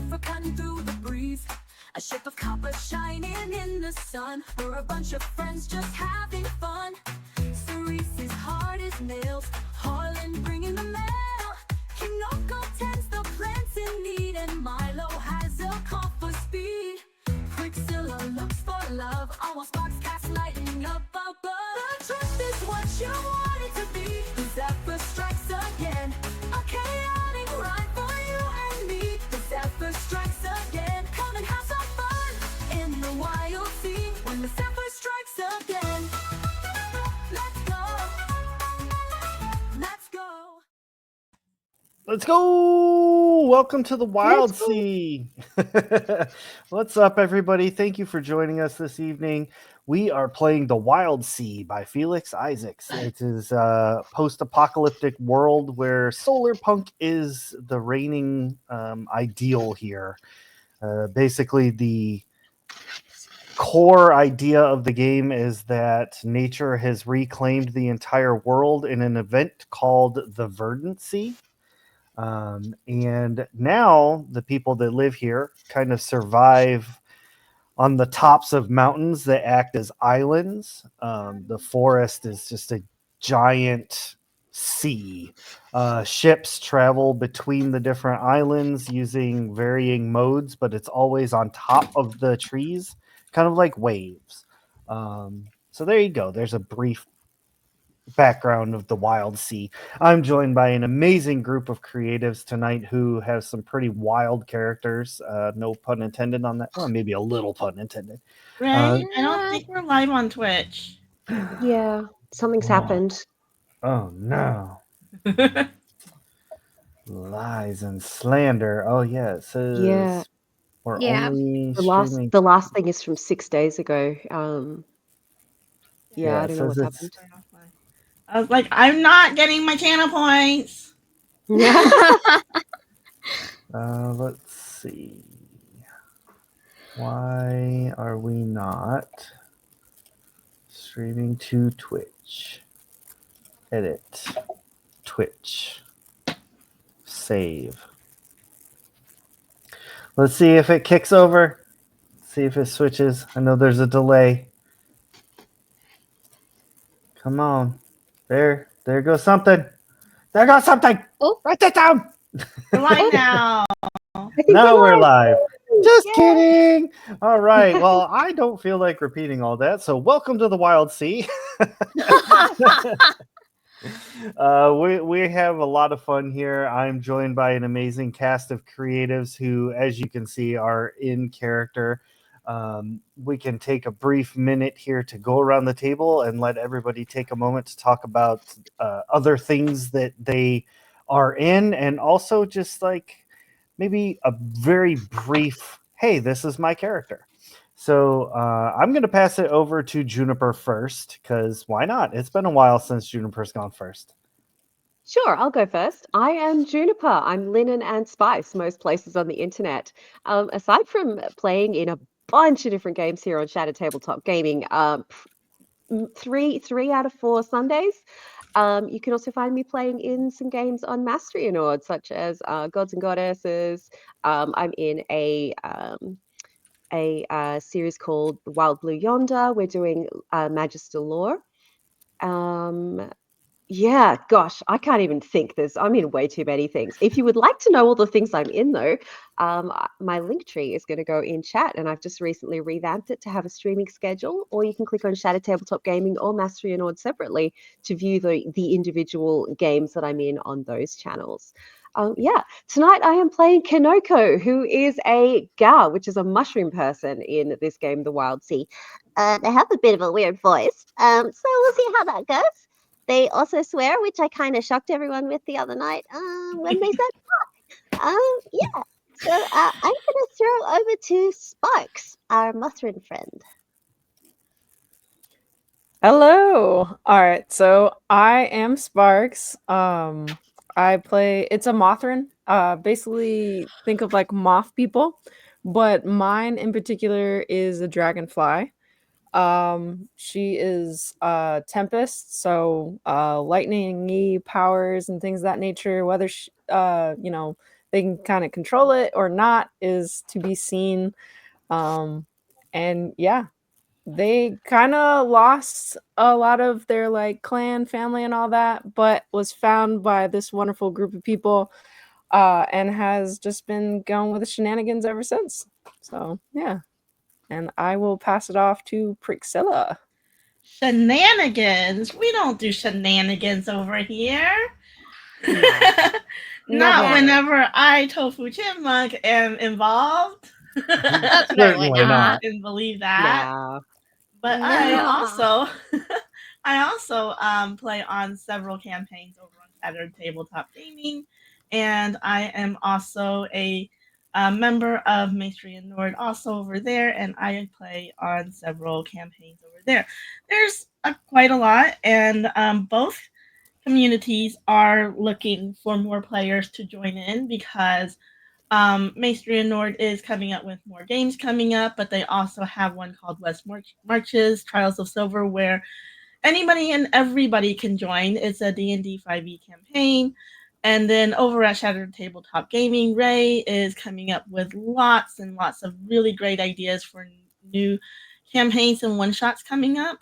Zephyr cutting through the breeze. A ship of copper shining in the sun. We're a bunch of friends just having fun. Cerise's hard as nails, Harlan bringing the mail. Kinoko tends the plants in need, and Milo has a call for speed. Quicksilver looks for love, almost sparks cast lightning up above. The truth is what you want it to be. The Zephyr strikes again, a chaotic ride for you and me. The Zephyr strikes again, come and have some fun in the wild sea. When the Zephyr strikes again, let's go, let's go. Let's go! Welcome to the Wild Let's go. Sea. What's up, everybody? Thank you for joining us this evening. We are playing The Wild Sea by Felix Isaacs. It is a post-apocalyptic world where solar punk is the reigning ideal here. Basically, the core idea of the game is that nature has reclaimed the entire world in an event called the Verdant Sea. And now the people that live here kind of survive on the tops of mountains that act as islands. The forest is just a giant sea. Ships travel between the different islands using varying modes, but it's always on top of the trees, kind of like waves. So there you go. There's a brief background of the Wild Sea. I'm joined by an amazing group of creatives tonight who have some pretty wild characters. No pun intended on that. Well, maybe a little pun intended. Right? I don't think we're live on Twitch. Yeah, something's Oh. happened. Oh no. Lies and slander. Oh yeah, it says Yeah. we're Yeah. only The streaming. last thing is from 6 days ago. Yeah, I it don't know says what's it's happened. I was like, I'm not getting my channel points. let's see. Why are we not streaming to Twitch? Edit. Twitch. Save. Let's see if it kicks over. See if it switches. I know there's a delay. Come on. There goes something. There goes something. Oh. Write it down. We're live now. I think Now we're live. Just Yay. kidding. All right. Well, I don't feel like repeating all that. So welcome to the Wild Sea. We have a lot of fun here. I'm joined by an amazing cast of creatives who, as you can see, are in character. We can take a brief minute here to go around the table and let everybody take a moment to talk about other things that they are in, and also just like maybe a very brief, hey, this is my character. So I'm going to pass it over to Juniper first, because why not? It's been a while since Juniper's gone first. Sure, I'll go first. I am Juniper. I'm linen and spice most places on the internet. Aside from playing in a bunch of different games here on Shadow Tabletop Gaming, three out of 4 Sundays. You can also find me playing in some games on Mastery Award, such as Gods and Goddesses. I'm in a series called Wild Blue Yonder. We're doing Magister Lore. Yeah, gosh, I can't even think. I'm in way too many things. If you would like to know all the things I'm in, though, my link tree is going to go in chat, and I've just recently revamped it to have a streaming schedule. Or you can click on Shadow Tabletop Gaming or Mastery and Ord separately to view the individual games that I'm in on those channels. Tonight I am playing Kinoko, who is a Ga, which is a mushroom person in this game, The Wild Sea. They have a bit of a weird voice, so we'll see how that goes. They also swear, which I kind of shocked everyone with the other night when they said fuck. So I'm going to throw over to Sparks, our Mothrin friend. Hello. All right. So I am Sparks. I play. It's a Mothrin. Basically, think of like moth people, but mine in particular is a dragonfly. She is Tempest, so lightning-y powers and things of that nature. Whether they can kind of control it or not is to be seen. And yeah, they kind of lost a lot of their like clan, family, and all that, but was found by this wonderful group of people, and has just been going with the shenanigans ever since. So yeah, and I will pass it off to Prixilla. Shenanigans. We don't do shenanigans over here. Not Never. whenever I, Tofu Chipmunk, am involved. Definitely Certainly not. And believe that. Nah. But I also play on several campaigns over on Shattered Tabletop Gaming, and I am also a member of Maestri and Nord also over there, and I play on several campaigns over there. There's quite a lot, and both communities are looking for more players to join in because Maestri and Nord is coming up with more games coming up, but they also have one called West Marches, Trials of Silver, where anybody and everybody can join. It's a D&D 5e campaign. And then over at Shattered Tabletop Gaming, Ray is coming up with lots and lots of really great ideas for new campaigns and one-shots coming up,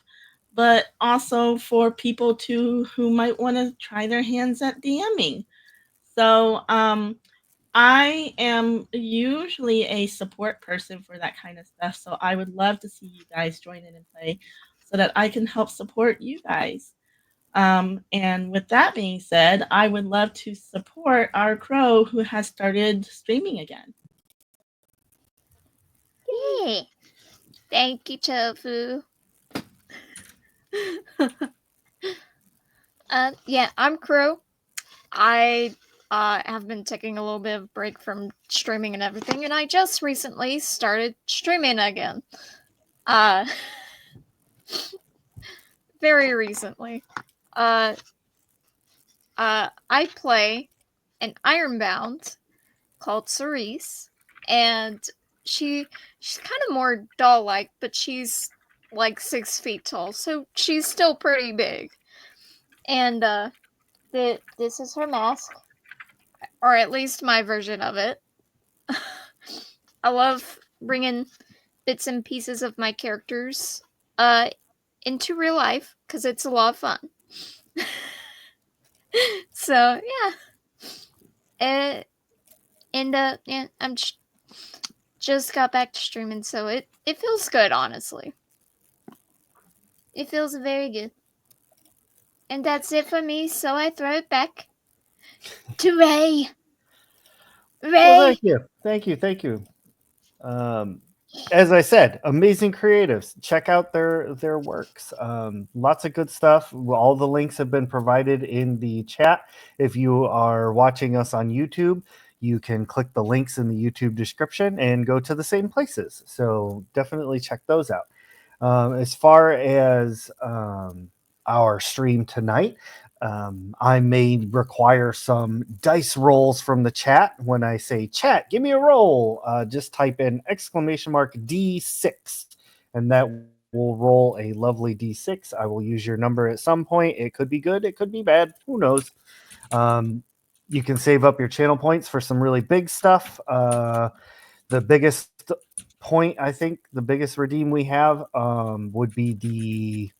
but also for people too who might want to try their hands at DMing. So I am usually a support person for that kind of stuff, so I would love to see you guys join in and play so that I can help support you guys. And with that being said, I would love to support our crow who has started streaming again. Yay. Thank you, Tofu. Yeah, I'm Crow. I have been taking a little bit of break from streaming and everything, and I just recently started streaming again. Very recently. I play an Ironbound called Cerise, and she's kind of more doll-like, but she's like 6 feet tall, so she's still pretty big. And this is her mask, or at least my version of it. I love bringing bits and pieces of my characters into real life because it's a lot of fun. So yeah, yeah, I'm just got back to streaming, so it feels good, honestly. It feels very good. And that's it for me, so I throw it back to Ray. Ray! Well, thank you. As I said, amazing creatives. Check out their works. Lots of good stuff. All the links have been provided in the chat. If you are watching us on YouTube, you can click the links in the YouTube description and go to the same places. So definitely check those out. As far as our stream tonight, I may require some dice rolls from the chat. When I say chat, give me a roll. Just type in !D6, and that will roll a lovely D6. I will use your number at some point. It could be good, it could be bad. Who knows? You can save up your channel points for some really big stuff. The biggest point, I think, the biggest redeem we have would be the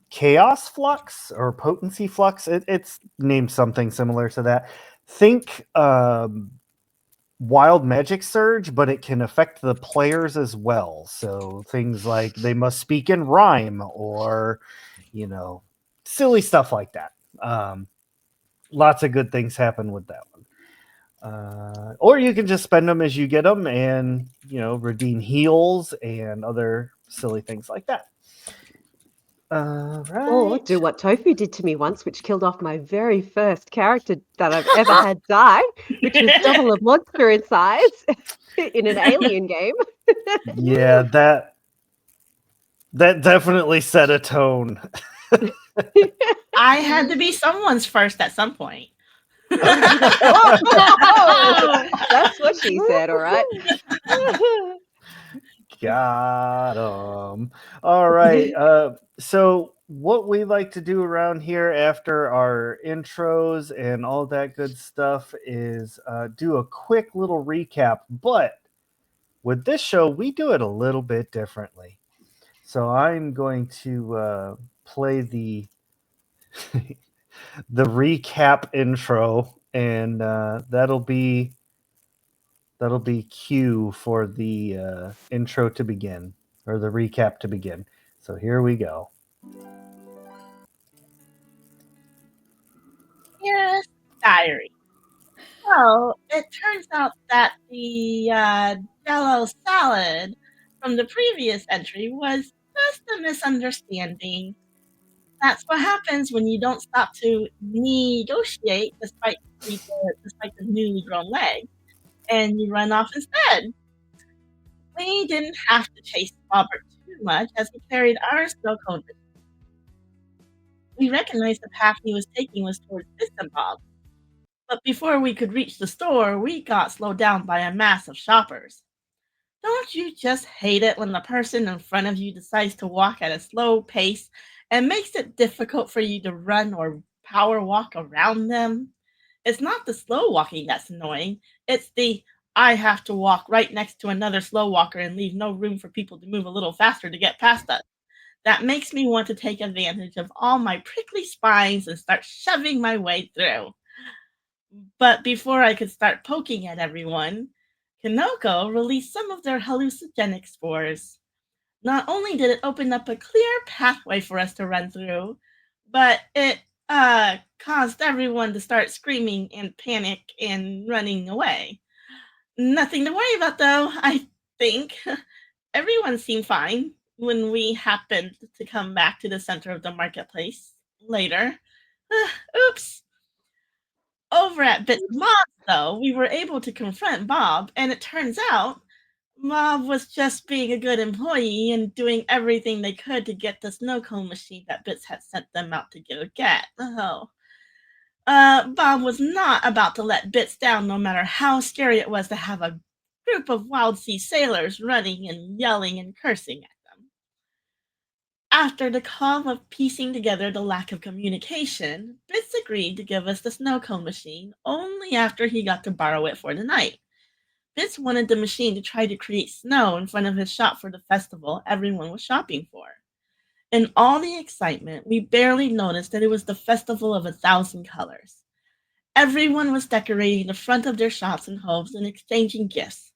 Chaos Flux or Potency Flux. It's named something similar to that. Think Wild Magic Surge, but it can affect the players as well. So things like they must speak in rhyme, or silly stuff like that. Lots of good things happen with that one. Or you can just spend them as you get them and redeem heals and other silly things like that. Right. Or do what Tofu did to me once, which killed off my very first character that I've ever had die, which was double a monster in size in an alien game. Yeah, that definitely set a tone. I had to be someone's first at some point. Oh, that's what she said, all right. Got 'em. All right. So what we like to do around here after our intros and all that good stuff is do a quick little recap. But with this show, we do it a little bit differently. So I'm going to play the the recap intro, and that'll be cue for the intro to begin, or the recap to begin. So here we go. Yes, diary. So it turns out that the Jello salad from the previous entry was just a misunderstanding. That's what happens when you don't stop to negotiate despite the newly grown leg, and you run off instead. We didn't have to chase Robert too much as we carried our snow cone. We recognized the path he was taking was towards Bob, but before we could reach the store, we got slowed down by a mass of shoppers. Don't you just hate it when the person in front of you decides to walk at a slow pace and makes it difficult for you to run or power walk around them? It's not the slow walking that's annoying, it's the I have to walk right next to another slow walker and leave no room for people to move a little faster to get past us. That makes me want to take advantage of all my prickly spines and start shoving my way through. But before I could start poking at everyone, Kanoko released some of their hallucinogenic spores. Not only did it open up a clear pathway for us to run through, but it caused everyone to start screaming and panic and running away. Nothing to worry about though, I think. Everyone seemed fine when we happened to come back to the center of the marketplace later. Oops. Over at Bits Mob, though, we were able to confront Bob, and it turns out Bob was just being a good employee and doing everything they could to get the snow cone machine that Bits had sent them out to go get. Oh. Bob was not about to let Bits down no matter how scary it was to have a group of wild sea sailors running and yelling and cursing at them. After the calm of piecing together the lack of communication, Bits agreed to give us the snow cone machine only after he got to borrow it for the night. Bits wanted the machine to try to create snow in front of his shop for the festival everyone was shopping for. In all the excitement, we barely noticed that it was the festival of 1,000 colors. Everyone was decorating the front of their shops and homes and exchanging gifts.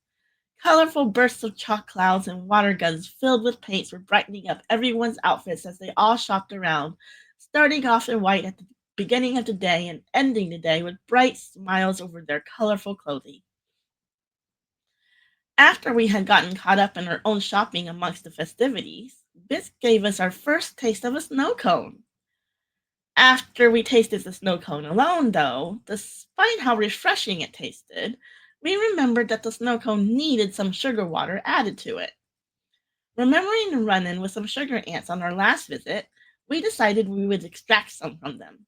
Colorful bursts of chalk clouds and water guns filled with paints were brightening up everyone's outfits as they all shopped around, starting off in white at the beginning of the day and ending the day with bright smiles over their colorful clothing. After we had gotten caught up in our own shopping amongst the festivities, Bits gave us our first taste of a snow cone. After we tasted the snow cone alone, though, despite how refreshing it tasted, we remembered that the snow cone needed some sugar water added to it. Remembering the run in with some sugar ants on our last visit, we decided we would extract some from them.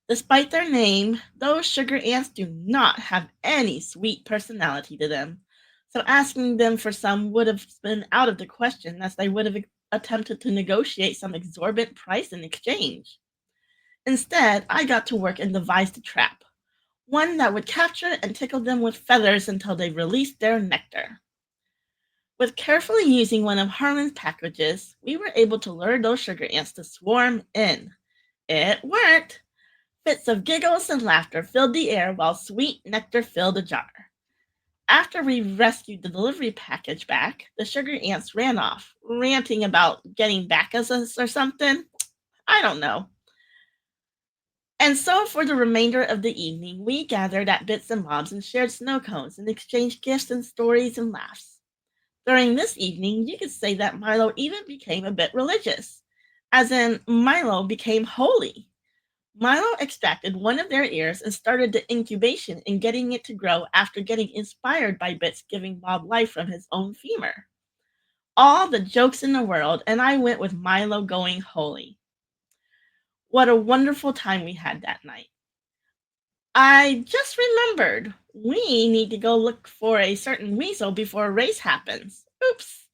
Despite their name, those sugar ants do not have any sweet personality to them, so asking them for some would have been out of the question as they would have attempted to negotiate some exorbitant price in exchange. Instead, I got to work and devised a trap, one that would capture and tickle them with feathers until they released their nectar. With carefully using one of Harlan's packages, we were able to lure those sugar ants to swarm in. It worked! Fits of giggles and laughter filled the air while sweet nectar filled the jar. After we rescued the delivery package back, the sugar ants ran off, ranting about getting back at us or something. I don't know. And so for the remainder of the evening, we gathered at Bits and Bobs and shared snow cones and exchanged gifts and stories and laughs. During this evening, you could say that Milo even became a bit religious, as in Milo became holy. Milo extracted one of their ears and started the incubation in getting it to grow after getting inspired by Bits giving Bob life from his own femur. All the jokes in the world, and I went with Milo going holy. What a wonderful time we had that night. I just remembered we need to go look for a certain weasel before a race happens. Oops.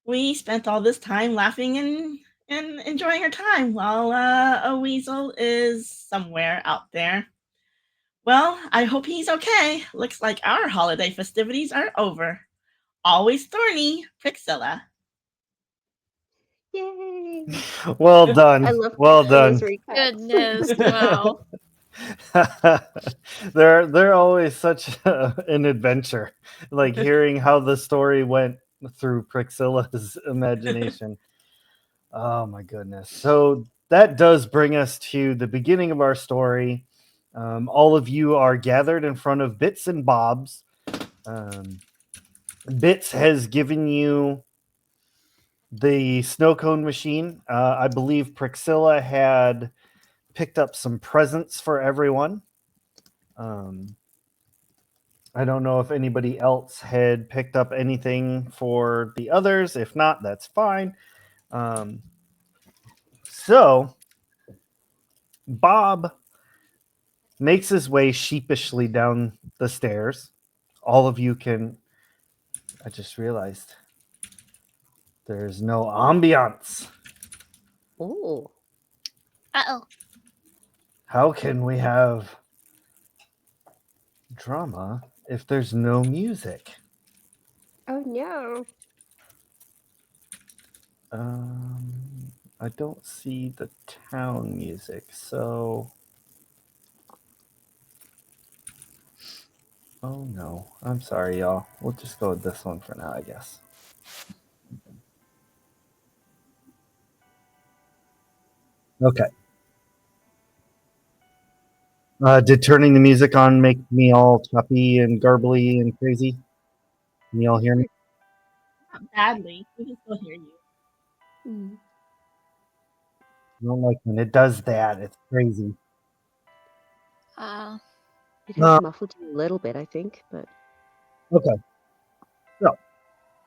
We spent all this time laughing and and enjoying her time while a weasel is somewhere out there. Well, I hope he's okay. Looks like our holiday festivities are over. Always thorny, Priscilla. Yay! Well I done. love Well Priscilla's done. recaps. Goodness, wow. They're always such an adventure. Like hearing how the story went through Priscilla's imagination. Oh my goodness. So that does bring us to the beginning of our story. All of you are gathered in front of Bits and Bobs. Um, Bits has given you the snow cone machine. I believe Priscilla had picked up some presents for everyone. Um, I don't know if anybody else had picked up anything for the others. If not, that's fine. Um, so Bob makes his way sheepishly down the stairs. All of you can. I just realized there's no ambiance. Oh, Uh-oh. How can we have drama if there's no music? oh no! I don't see the town music, so. Oh no. I'm sorry, y'all. We'll just go with this one for now, I guess. Okay. Did turning the music on make me all choppy and garbly and crazy? Can you all hear me? Not badly. We can still hear you. Mm. I don't like when it does that. It's crazy. Uh, It has muffled you a little bit, I think, but Okay. So,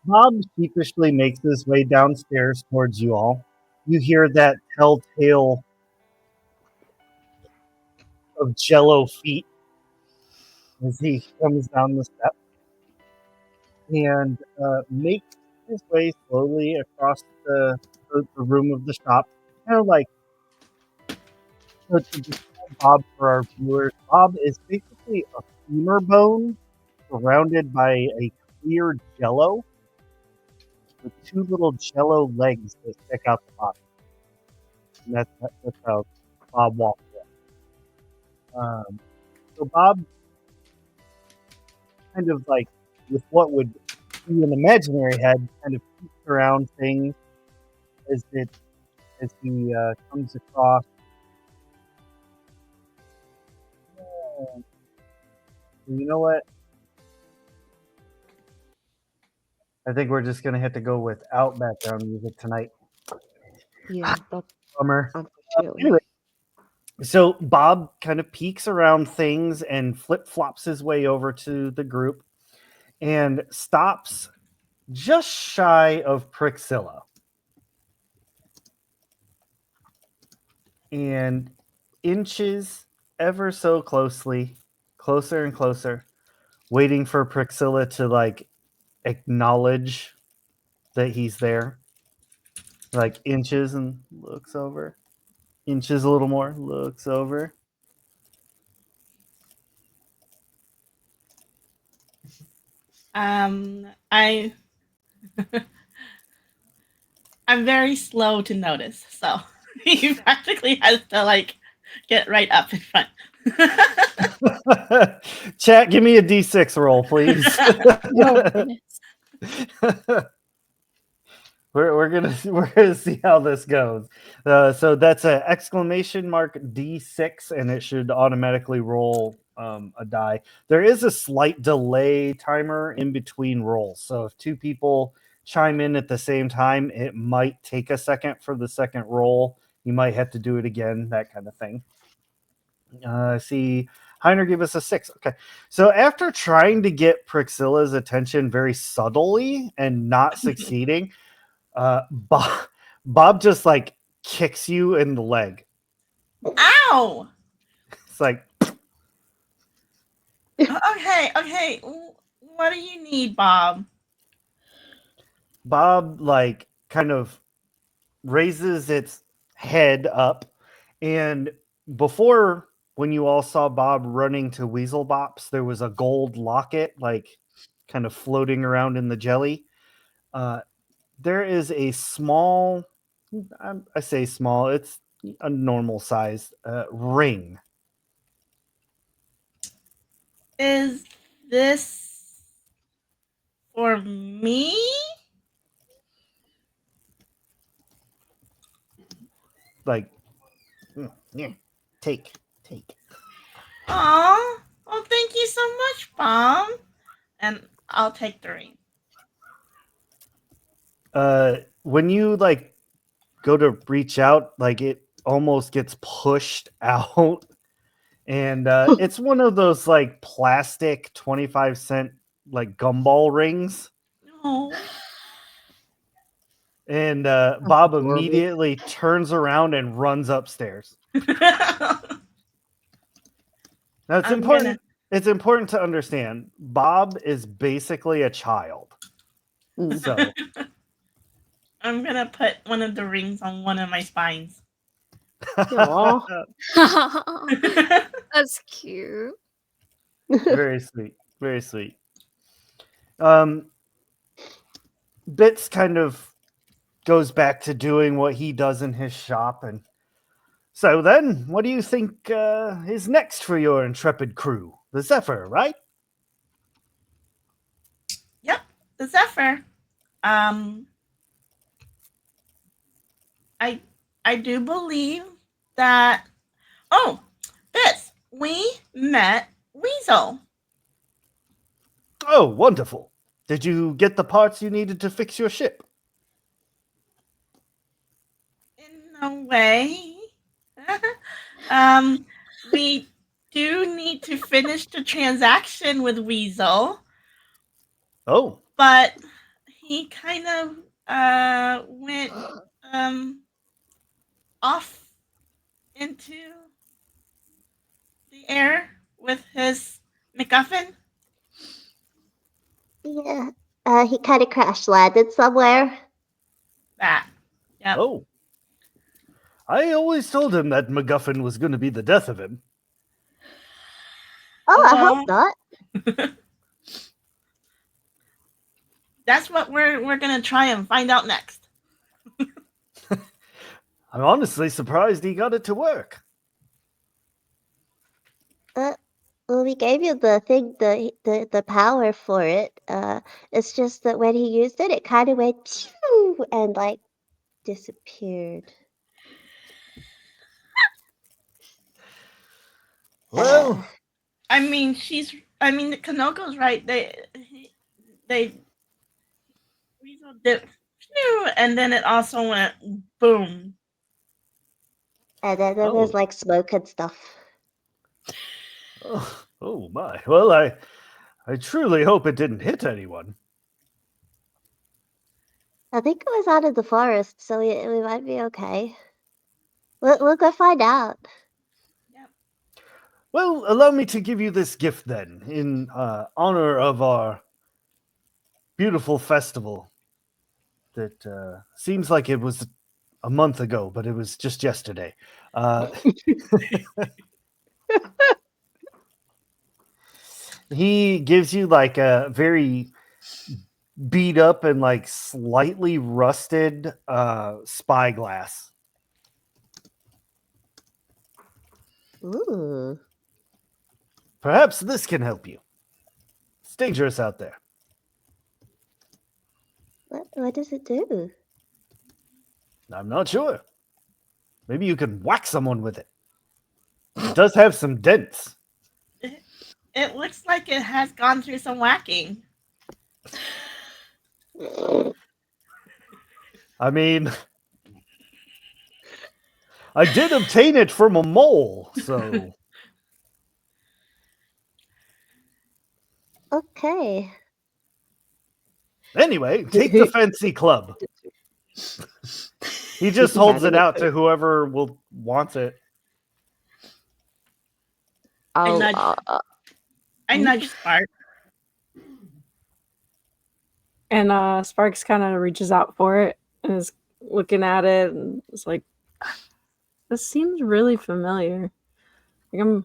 Bob sheepishly makes his way downstairs towards you all. You hear that telltale of jello feet as he comes down the steps and makes his way slowly across the room of the shop. Kind of like, so to describe Bob for our viewers, Bob is basically a femur bone surrounded by a clear jello with two little jello legs that stick out the bottom. And that's how Bob walks in. So Bob kind of like, with what would be an imaginary head, kind of peeks around things as he comes across. Oh, you know what? I think we're just gonna have to go without background music tonight. yeah, that's Bummer. unfortunately. Anyway, so Bob kind of peeks around things and flip flops his way over to the group and stops just shy of Priscilla. And inches ever so closely, closer and closer, waiting for Priscilla to like acknowledge that he's there. Like inches and looks over. Inches a little more, looks over. I I'm very slow to notice, so he practically has to like get right up in front. Chat, give me a D6 roll, please. oh, goodness. we're gonna see how this goes. So that's an exclamation mark D6, and it should automatically roll a die. There is a slight delay timer in between rolls, so if two people chime in at the same time, it might take a second for the second roll. You might have to do it again, that kind of thing. See, Heiner gave us a 6. Okay. So after trying to get Priscilla's attention very subtly and not succeeding, Bob just like kicks you in the leg. Ow! It's like, Okay. What do you need, Bob? Bob like kind of raises its head up, and before, when you all saw Bob running to Weasel Bops, there was a gold locket, like kind of floating around in the jelly. There is a small, I say small, it's a normal size ring. Is this for me? Like, yeah, take. Aw. Well, thank you so much, Mom. And I'll take the ring. When you like go to reach out, like it almost gets pushed out, and it's one of those like plastic 25-cent like gumball rings. No. And Bob adorable. immediately turns around and runs upstairs. Now it's I'm important. gonna- It's important to understand. Bob is basically a child. Mm. So I'm gonna put one of the rings on one of my spines. Aw. That's cute. very sweet. Very sweet. Um, Bits kind of goes back to doing what he does in his shop. And so then, what do you think is next for your intrepid crew? The Zephyr, right? Yep, the Zephyr. Um, I I do believe that. Oh, this we met Weasel. Oh, wonderful. Did you get the parts you needed to fix your ship? In a way. um, we do need to finish the transaction with Weasel, Oh, but he kind of went um off into the air with his MacGuffin. Yeah. He kind of crash landed somewhere. That. Yep. oh. I always told him that MacGuffin was going to be the death of him. Oh, I Well, hope not. that's what we're gonna try and find out next. I'm honestly surprised he got it to work. Well, we gave you the thing, the power for it. It's just that when he used it, it kind of went pew and like disappeared. Well, I mean, Kanoko's right. They Weasel did phew, and then it also went boom. And then there's Oh. like smoke and stuff. oh my. Well, I truly hope it didn't hit anyone. I think it was out of the forest, so we might be okay. We'll go find out. Yep. Well, allow me to give you this gift then, in honor of our beautiful festival. That seems like it was a month ago, but it was just yesterday. He gives you like a very beat up and like slightly rusted spyglass. Ooh. Perhaps this can help you. It's dangerous out there. What does it do? I'm not sure. Maybe you can whack someone with it. It does have some dents. It looks like it has gone through some whacking. I mean, I did obtain it from a mole, so Okay. anyway, take the fancy club. He just holds it out to whoever will wants it. I'll, nudge. I nudge Spark. And Sparks kind of reaches out for it and is looking at it, and it's like, this seems really familiar. Like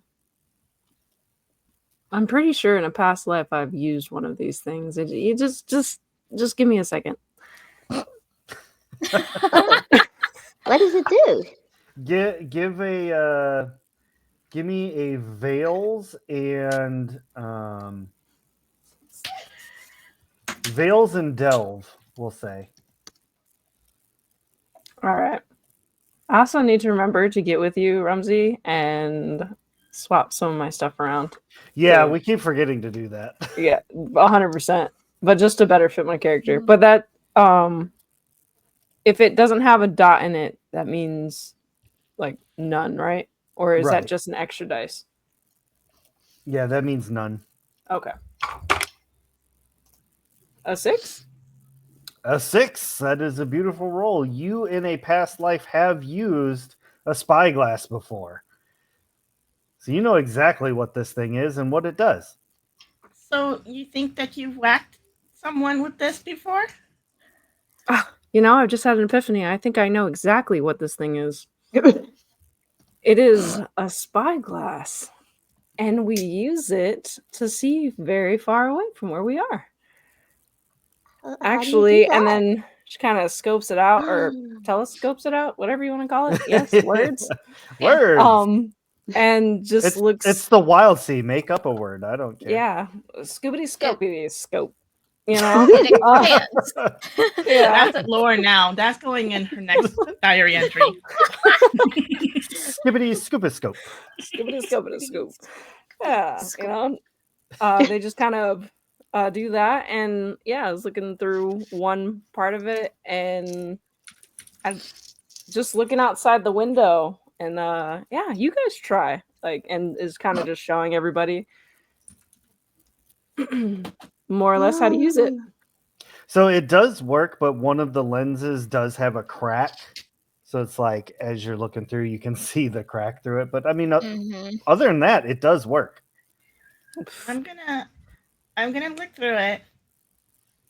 I'm pretty sure in a past life I've used one of these things. You just give me a second. Oh, what does it do? Give me a veils and delve. We'll say. All right. I also need to remember to get with you, Rumsey, and swap some of my stuff around. Yeah, So, we keep forgetting to do that. yeah, 100%. But just to better fit my character. Mhm. But that if it doesn't have a dot in it, that means like none, right? Or is that Right. just an extra dice? Yeah, that means none. Okay. A 6? A 6. That is a beautiful roll. You in a past life have used a spyglass before. So you know exactly what this thing is and what it does. So you think that you've whacked someone with this before? You know, I've just had an epiphany. I think I know exactly what this thing is. It is a spyglass. And we use it to see very far away from where we are. How do you do Actually, that? and then she kind of scopes it out or telescopes it out, whatever you want to call it. Yes, words. Words. And just looks. It's the wild sea. Make up a word. I don't care. Yeah, scoobity scopity scope. You know, It expands. yeah. That's lore now. That's going in her next diary entry. Skibbity scoop. Skibbity scopity scoop. Yeah, you know, they just kind of do that, and yeah, I was looking through one part of it, and I'm just looking outside the window, and yeah, you guys try, like, and is kind of just showing everybody more or less how to use it. So it does work, but one of the lenses does have a crack. So it's like as you're looking through, you can see the crack through it. But I mean, Mhm. other than that, it does work. I'm gonna look through it,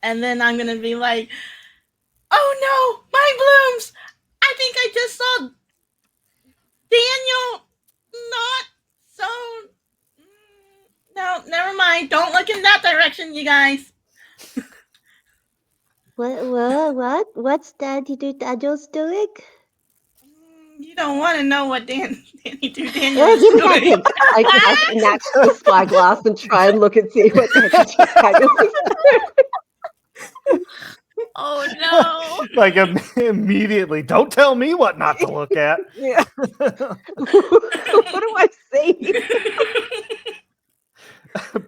and then I'm gonna be like, "Oh no, my blooms! I think I just saw Daniel. Not so. No, never mind. Don't look in that direction, you guys." What's Daniel's doing? You don't want to know what Danny Do Daniel Yeah, is give me that doing. thing. I snatch the spyglass and try and look and see what Daniel is doing. Oh no. Like immediately, don't tell me what not to look at. Yeah. What do I see?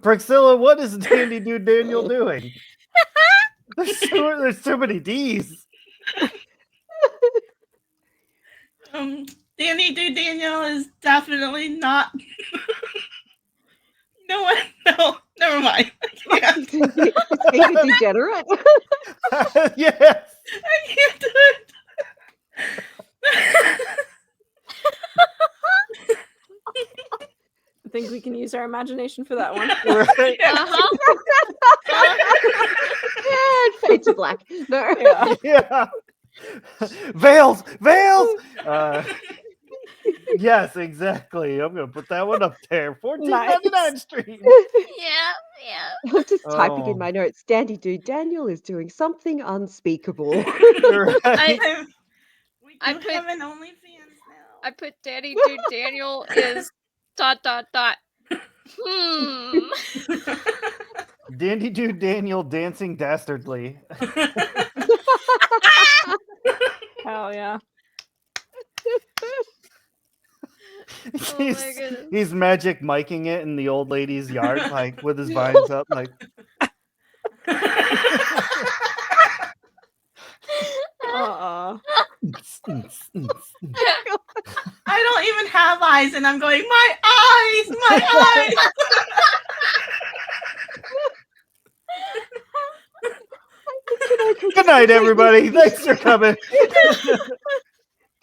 Priscilla, what is Dandy Dude Daniel doing? There's too many D's. Danny Do Daniel is definitely not. No, never mind. Yeah. Is he degenerate? Yes. I can't do it. I think we can use our imagination for that one. Right. And fade to black. No. Yeah. Yeah. Veils. Yes, exactly. I'm gonna put that one up there. 1499 Street. Yeah. I'm just typing Oh. in my notes. Dandy Dude Daniel is doing something unspeakable. Right. We I do put- have an OnlyFans now. I put Daddy Dude Daniel is ... Dandy Dude Daniel dancing dastardly. Hell yeah. Oh my goodness. He's magic miking it in the old lady's yard, like with his vines up, like. I don't even have eyes, and I'm going, my eyes. Good night, everybody. Thanks for coming.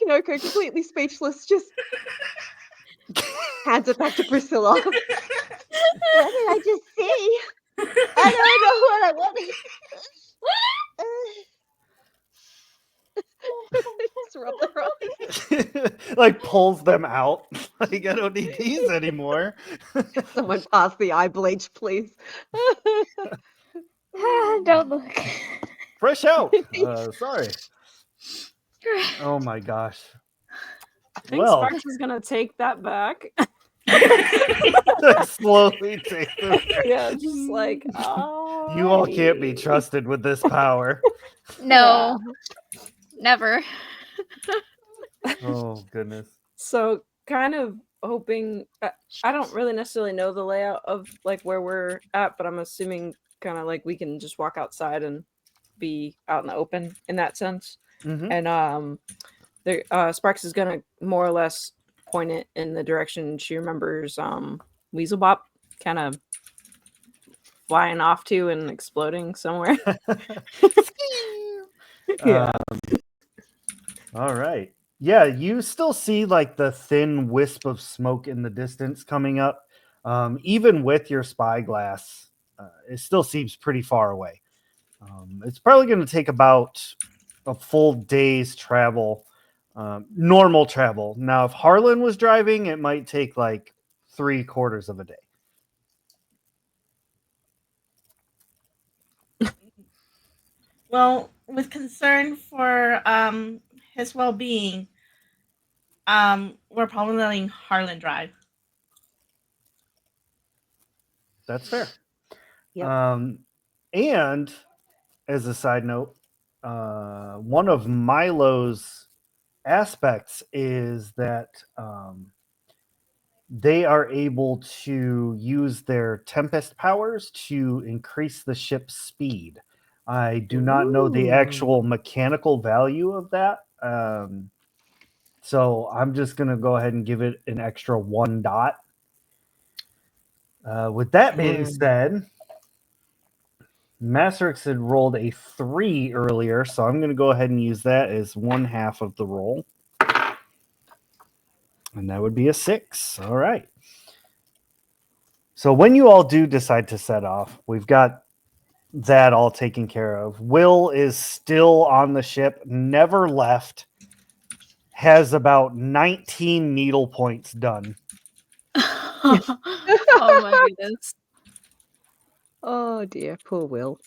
Kinoko, completely speechless, just hands it back to Priscilla. What did I just see? I don't know what I want to. rub their eyes. Like pulls them out. Like I don't need these anymore. Someone pass the eye bleach, please. Don't look. Fresh out. Sorry. Oh my gosh. I think Well, Sparks is gonna take that back. slowly take them. Yeah, just like You all can't be "Alrighty." trusted with this power. No, never. Oh goodness. So kind of hoping I don't really necessarily know the layout of like where we're at, but I'm assuming kind of like we can just walk outside and be out in the open in that sense. Mhm. And Sparks is gonna more or less point it in the direction she remembers Weaselbop kind of flying off to and exploding somewhere. Yeah. All right. Yeah, you still see like the thin wisp of smoke in the distance coming up. Even with your spyglass, it still seems pretty far away. It's probably going to take about a full day's travel, normal travel. Now, if Harlan was driving, it might take like 3/4 of a day. Well, with concern for his well-being, we're probably letting Harlan drive. That's fair. Yep. And as a side note, one of Milo's aspects is that they are able to use their Tempest powers to increase the ship's speed. I do not know the actual mechanical value of that. So I'm just going to go ahead and give it an extra 1 dot. With that being said, Masterix had rolled a 3 earlier, so I'm going to go ahead and use that as 1/2 of the roll. And that would be a 6. All right. So when you all do decide to set off, we've got that all taken care of. Will is still on the ship, never left, has about 19 needle points done. Oh my goodness. Oh dear, poor Will.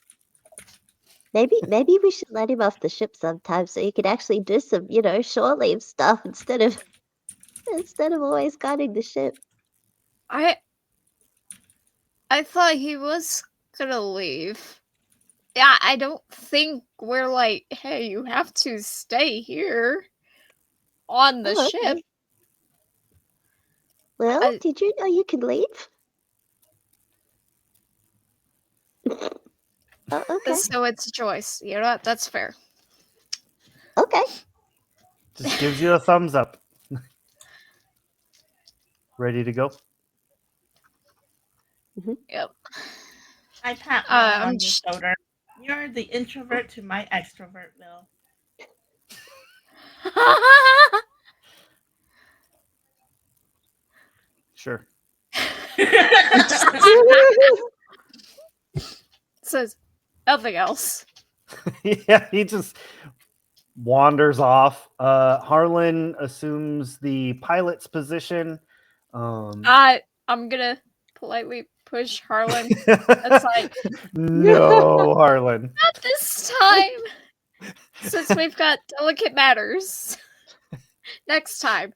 Maybe we should let him off the ship sometime so he could actually do some, shore leave stuff instead of always guarding the ship. I thought he was gonna leave. Yeah, I don't think we're like, hey, you have to stay here on the Oh, ship. okay. Well, did you know you could leave? Oh, okay. So it's a choice. You know what? That's fair. Okay. Just gives you a thumbs up. Ready to go? Yep. I pat Will I'm on the shoulder. You're the introvert to my extrovert, Will. Sure. Says nothing else. Yeah, he just wanders off. Harlan assumes the pilot's position. I'm gonna politely push Harlan aside. No, Harlan. Not this time. Since we've got delicate matters. Next time.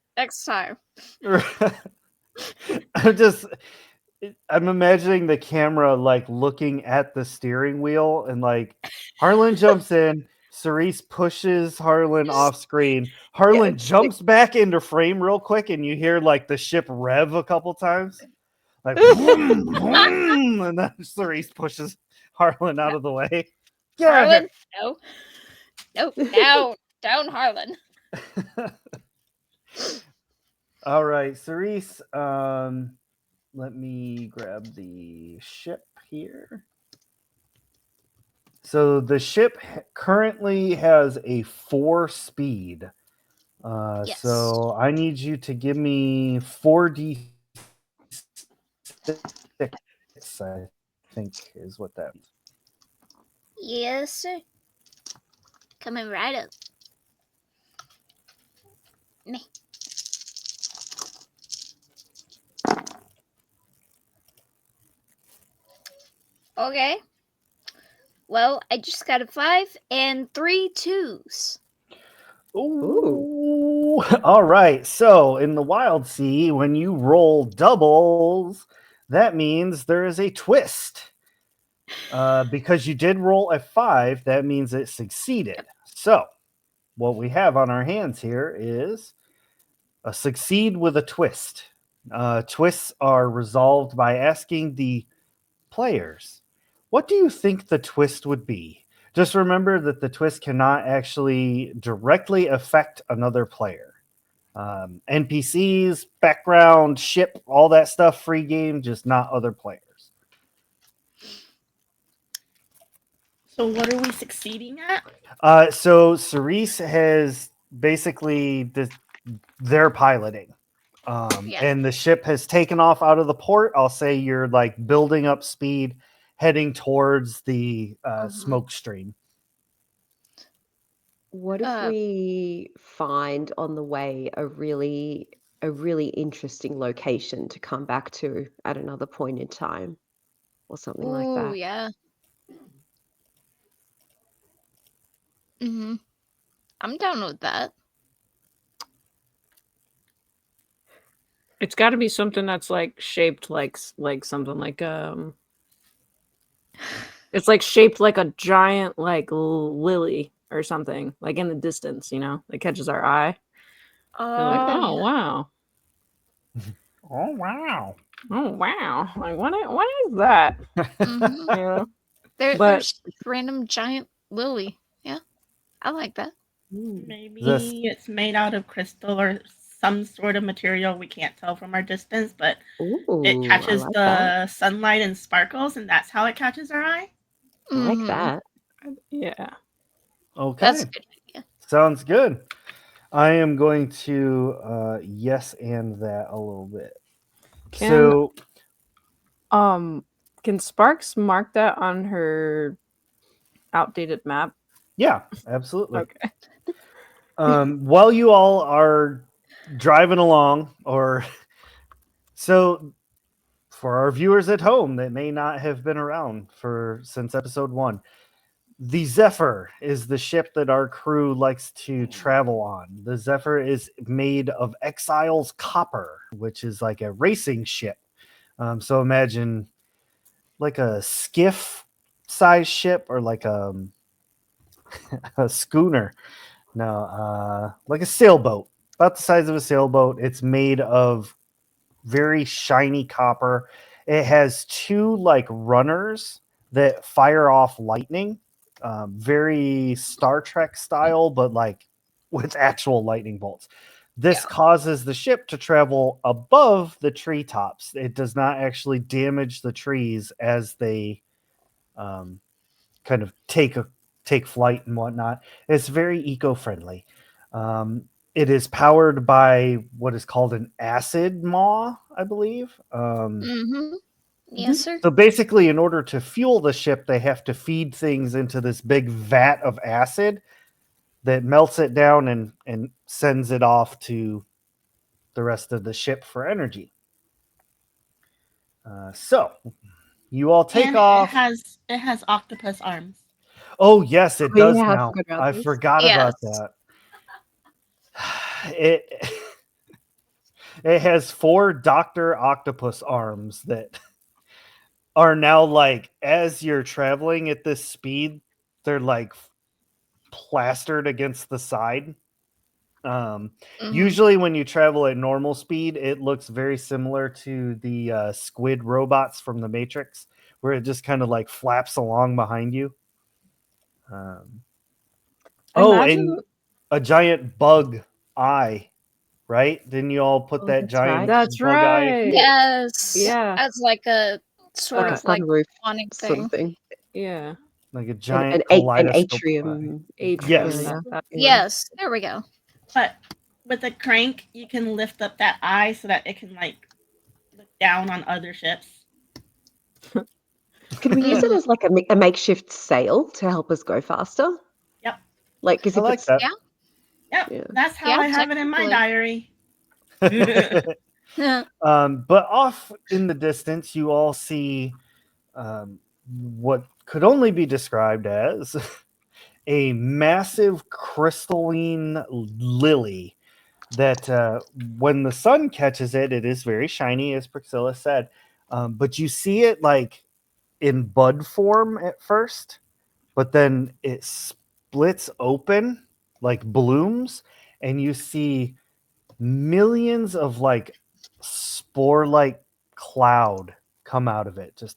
I'm imagining the camera like looking at the steering wheel and like Harlan jumps in, Cerise pushes Harlan off screen. Harlan jumps back into frame real quick and you hear like the ship rev a couple times. Like vroom, vroom, and then Cerise pushes Harlan out of the way. Get out of Harlan? No. Down, Harlan. All right, Cerise, let me grab the ship here. So the ship currently has a 4 speed. Yes. So I need you to give me 4d6, I think is what that means. Yes, sir. Coming right up. Meh. Okay. Well, I just got a 5 and 3 2s. Ooh. All right. So in the wild sea, when you roll doubles, that means there is a twist. Because you did roll a 5, that means it succeeded. So what we have on our hands here is a succeed with a twist. Twists are resolved by asking the players, what do you think the twist would be? Just remember that the twist cannot actually directly affect another player. NPCs, background, ship, all that stuff, free game, just not other players. So what are we succeeding at? So Cerise has basically their piloting. Yeah. And the ship has taken off out of the port. I'll say you're like building up speed, heading towards the smoke stream. What if Uh, we find on the way a really interesting location to come back to at another point in time or something like ooh, that? yeah. Mm-hmm. I'm down with that. It's got to be something that's like shaped like something like it's like shaped like a giant like lily or something, like in the distance, you know, that catches our eye. You're like, Okay. oh wow, Oh wow! oh wow, like what is that? Mm-hmm. You know, but There's random giant lily. Yeah, I like that. Maybe This it's made out of crystal or some sort of material we can't tell from our distance, but it Ooh, I catches like that. the sunlight and sparkles, and that's how it catches our eye. I like Mm-hmm. that. yeah, That's a okay. good idea. Sounds good. I am going to yes and that a little bit. can So can Sparks mark that on her outdated map? yeah, absolutely. Okay. While you all are driving along, or so for our viewers at home that may not have been around for since episode 1, the Zephyr is the ship that our crew likes to travel on. The Zephyr is made of Exile's copper, which is like a racing ship. So imagine like a skiff size ship, or like a schooner. No, like a sailboat, about the size of a sailboat. It's made of very shiny copper. It has 2 like runners that fire off lightning, very Star Trek style, but like with actual lightning bolts. This causes the ship to travel above the treetops. It does not actually damage the trees as they kind of take flight and whatnot. It's very eco-friendly. It is powered by what is called an acid maw, I believe. Mm-hmm. Yes, sir. So basically, in order to fuel the ship, they have to feed things into this big vat of acid that melts it down and sends it off to the rest of the ship for energy. So you all take And off. it has octopus arms. Oh yes, it Oh does yeah, I now. forgot about I this. forgot about Yes. that. It it has 4 Doctor Octopus arms that are now like, as you're traveling at this speed, they're like plastered against the side. Mm-hmm. Usually, when you travel at normal speed, it looks very similar to the squid robots from the Matrix, where it just kind of like flaps along behind you. Oh, Imagine and a giant bug eye, right? Didn't you all put Oh, that that's right. giant that's bug eye? right. Yes. Yeah, As like a sort Like a of like sunroof awning sort of thing. thing. yeah. Like a An giant an kaleidoscope eye. atrium. Yeah, Yes. Atrium. yeah. That Yeah. Yes. There we go. But with a crank, you can lift up that eye so that it can like look down on other ships. Could we use it Mhm. as like a makeshift sail to help us go faster? Yep. Like, because I if like it's that. Yeah. Yep, Yeah. that's how Yeah, I have it in my technically. diary. But off in the distance, you all see what could only be described as a massive crystalline lily that when the sun catches it, it is very shiny, as Priscilla said. But you see it like in bud form at first, but then it splits open like blooms, and you see millions of like spore like cloud come out of it just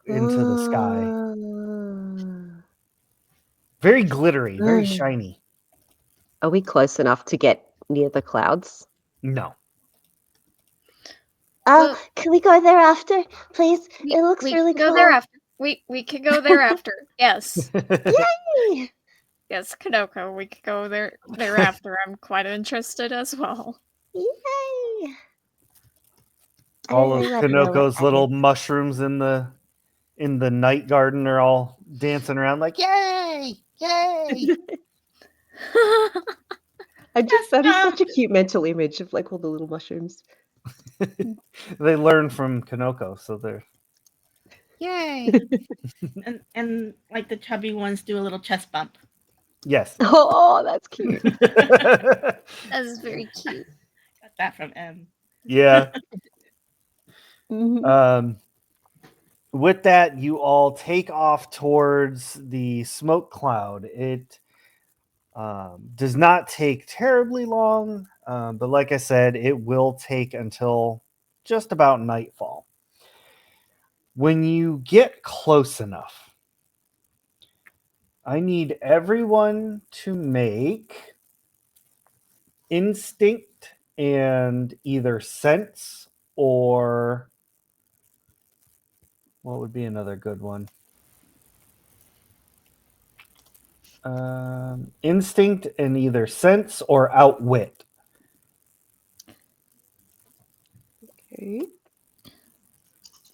into the sky. Very glittery, very shiny. Are we close enough to get near the clouds? No. Oh, Well, can we go there after, please? It looks we really can go there cool. after. We could go there after. Yes. Yay! Yes, Kanoko, we could go thereafter. I'm quite interested as well. Yay! I All of really want to know what Kanoko's that little is. mushrooms in the night garden are all dancing around like yay, yay. Yes, That is such a cute mental image of like all the little mushrooms. They learn from Kanoko, so they're Yay. and like the chubby ones do a little chest bump. yes. Oh, that's cute. That is very cute. Got that from M. Yeah. Mhm. With that, you all take off towards the smoke cloud. It does not take terribly long, but like I said, it will take until just about nightfall. When you get close enough, I need everyone to make instinct and either sense or what would be another good one? Instinct and either sense or outwit. Okay.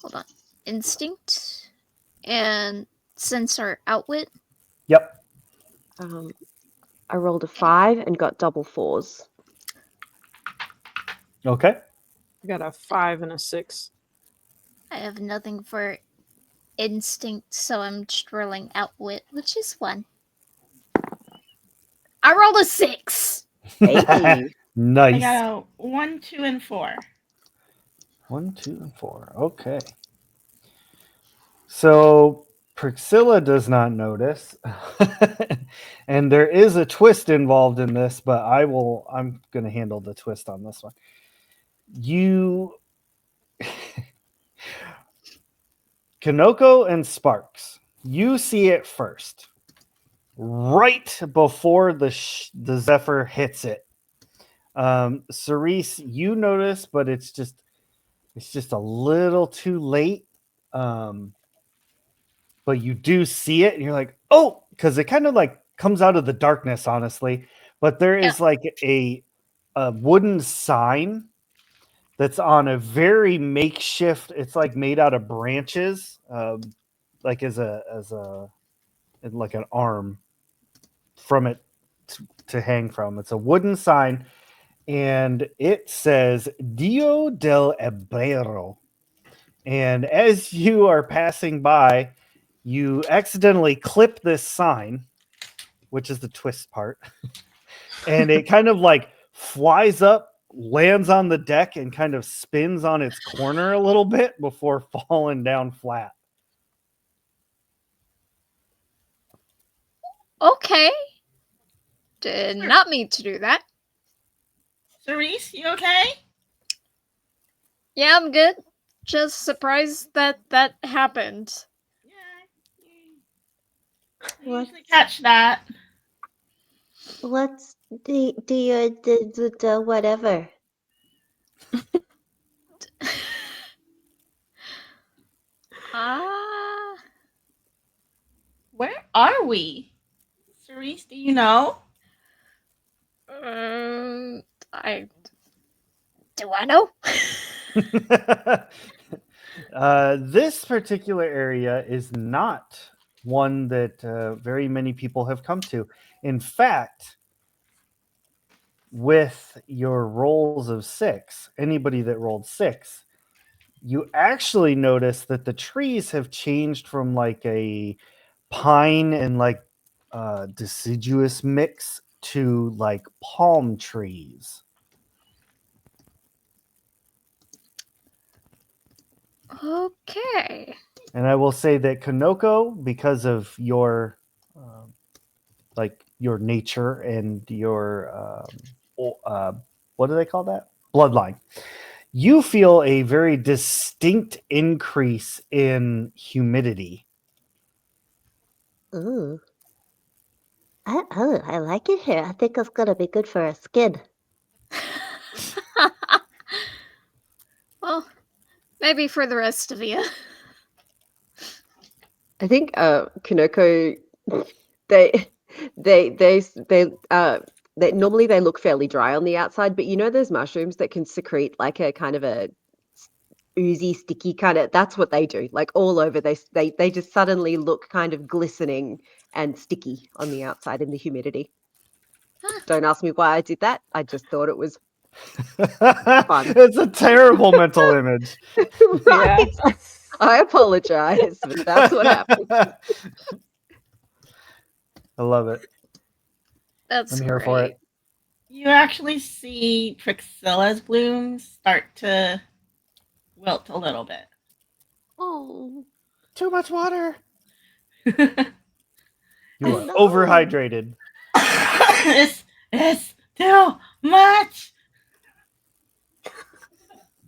Hold on. Instinct and sensor outwit. Yep. I rolled a 5 and got double 4s. Okay. I got a 5 and a 6. I have nothing for instinct, so I'm just rolling outwit, which is 1. I rolled a 6. Hey. I Nice. got a 1, 2, and 4. 1, 2, and 4. Okay. So Priscilla does not notice. And there is a twist involved in this, but I'm going to handle the twist on this one. You Kanoko and Sparks. You see it first. Right before the Zephyr hits it. Cerise, you notice, but it's just a little too late. But you do see it, and you're like, oh, because it kind of like comes out of the darkness, honestly. But there is like a wooden sign that's on a very makeshift. It's like made out of branches, like as like an arm from it to hang from. It's a wooden sign, and it says Dio del Ebrero. And as you are passing by, you accidentally clip this sign, which is the twist part, and it kind of like flies up, lands on the deck, and kind of spins on its corner a little bit before falling down flat. Okay. Did not mean to do that. Cerise, you okay? Yeah, I'm good. Just surprised that happened. Yeah. I What? usually catch that. What's the whatever? Ah. Where are we? Cerise, do you know? I do I know? This particular area is not one that very many people have come to. In fact, with your rolls of 6, anybody that rolled 6, you actually notice that the trees have changed from like a pine and like deciduous mix to like palm trees. Okay. And I will say that Kanoko, because of your like your nature and your what do they call that? Bloodline. You feel a very distinct increase in humidity. Ooh. I like it here. I think it's gonna be good for our skin. Well, maybe for the rest of you. I think Kinoko, they they normally they look fairly dry on the outside, but you know those mushrooms that can secrete like a kind of a oozy, sticky kind of. That's what they do. Like all over, they just suddenly look kind of glistening and sticky on the outside in the humidity. Don't ask me why I did that. I just thought it was fun. It's a terrible mental image. Right? I apologize, but that's what happened. I love it. That's I'm here great. for it. You actually see Prixilla's blooms start to wilt a little bit. Oh, Too much water. it's, You are No. overhydrated. it's too much.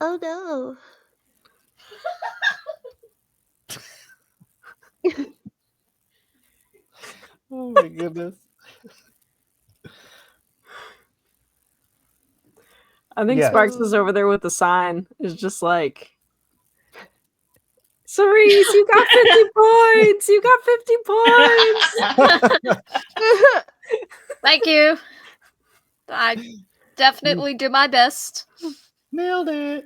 Oh no. Oh my goodness. I think Yes. Sparks is over there with the sign. Is just like, Cerise, you got 50 points. You got 50 points. Thank you. I definitely do my best. Nailed it.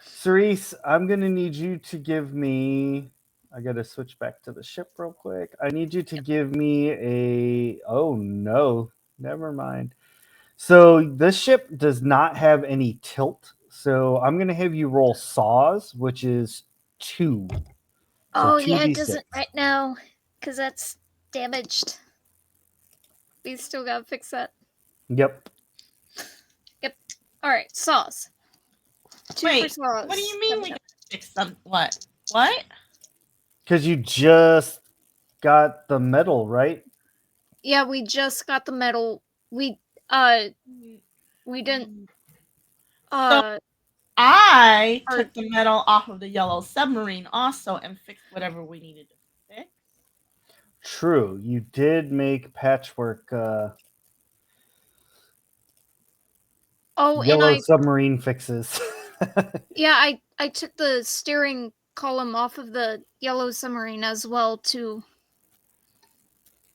Cerise, I'm gonna need you to give me. I gotta switch back to the ship real quick. I need you to give me a. Oh no, never mind. So this ship does not have any tilt. So I'm gonna have you roll saws, which is 2. So Oh yeah, it 2d6. doesn't right now, because that's damaged. We still gotta fix that. Yep. All right, saws. 2 for Wait, saws. what do you mean Coming we up. gotta fix some what? What? Because you just got the metal, right? Yeah, we just got the metal. We didn't So I or- took the metal off of the yellow submarine also and fixed whatever we needed to fix. True. You did make patchwork oh, and yellow submarine fixes. I took the steering column off of the yellow submarine as well to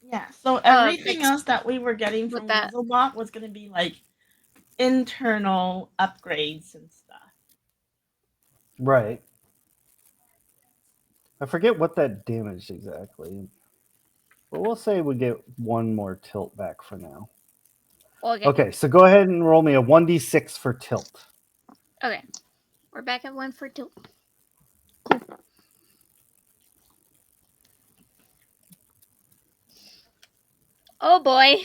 Yeah, so everything fix else that we were getting with from that. Wuzzlebot was going to be like internal upgrades and stuff. Right. I forget what that damaged exactly. But we'll say we get 1 more tilt back for now. Okay. Okay, so go ahead and roll me a 1d6 for tilt. Okay. We're back at 1 for tilt. Oh boy.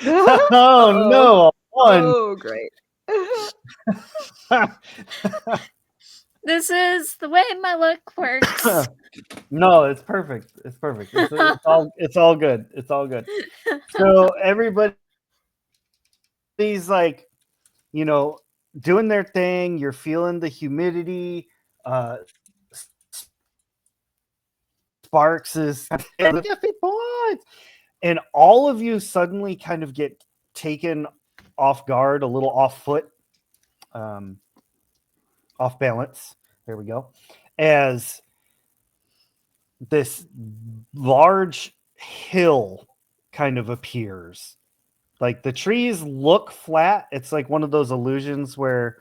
Oh no, a 1. Oh, great. This is the way my luck works. No, it's perfect. It's perfect. It's all good. It's all good. So everybody's like, doing their thing. You're feeling the humidity. Sparks is 50 points. And all of you suddenly kind of get taken off guard, a little off foot, off balance. There we go. As this large hill kind of appears. Like the trees look flat. It's like one of those illusions where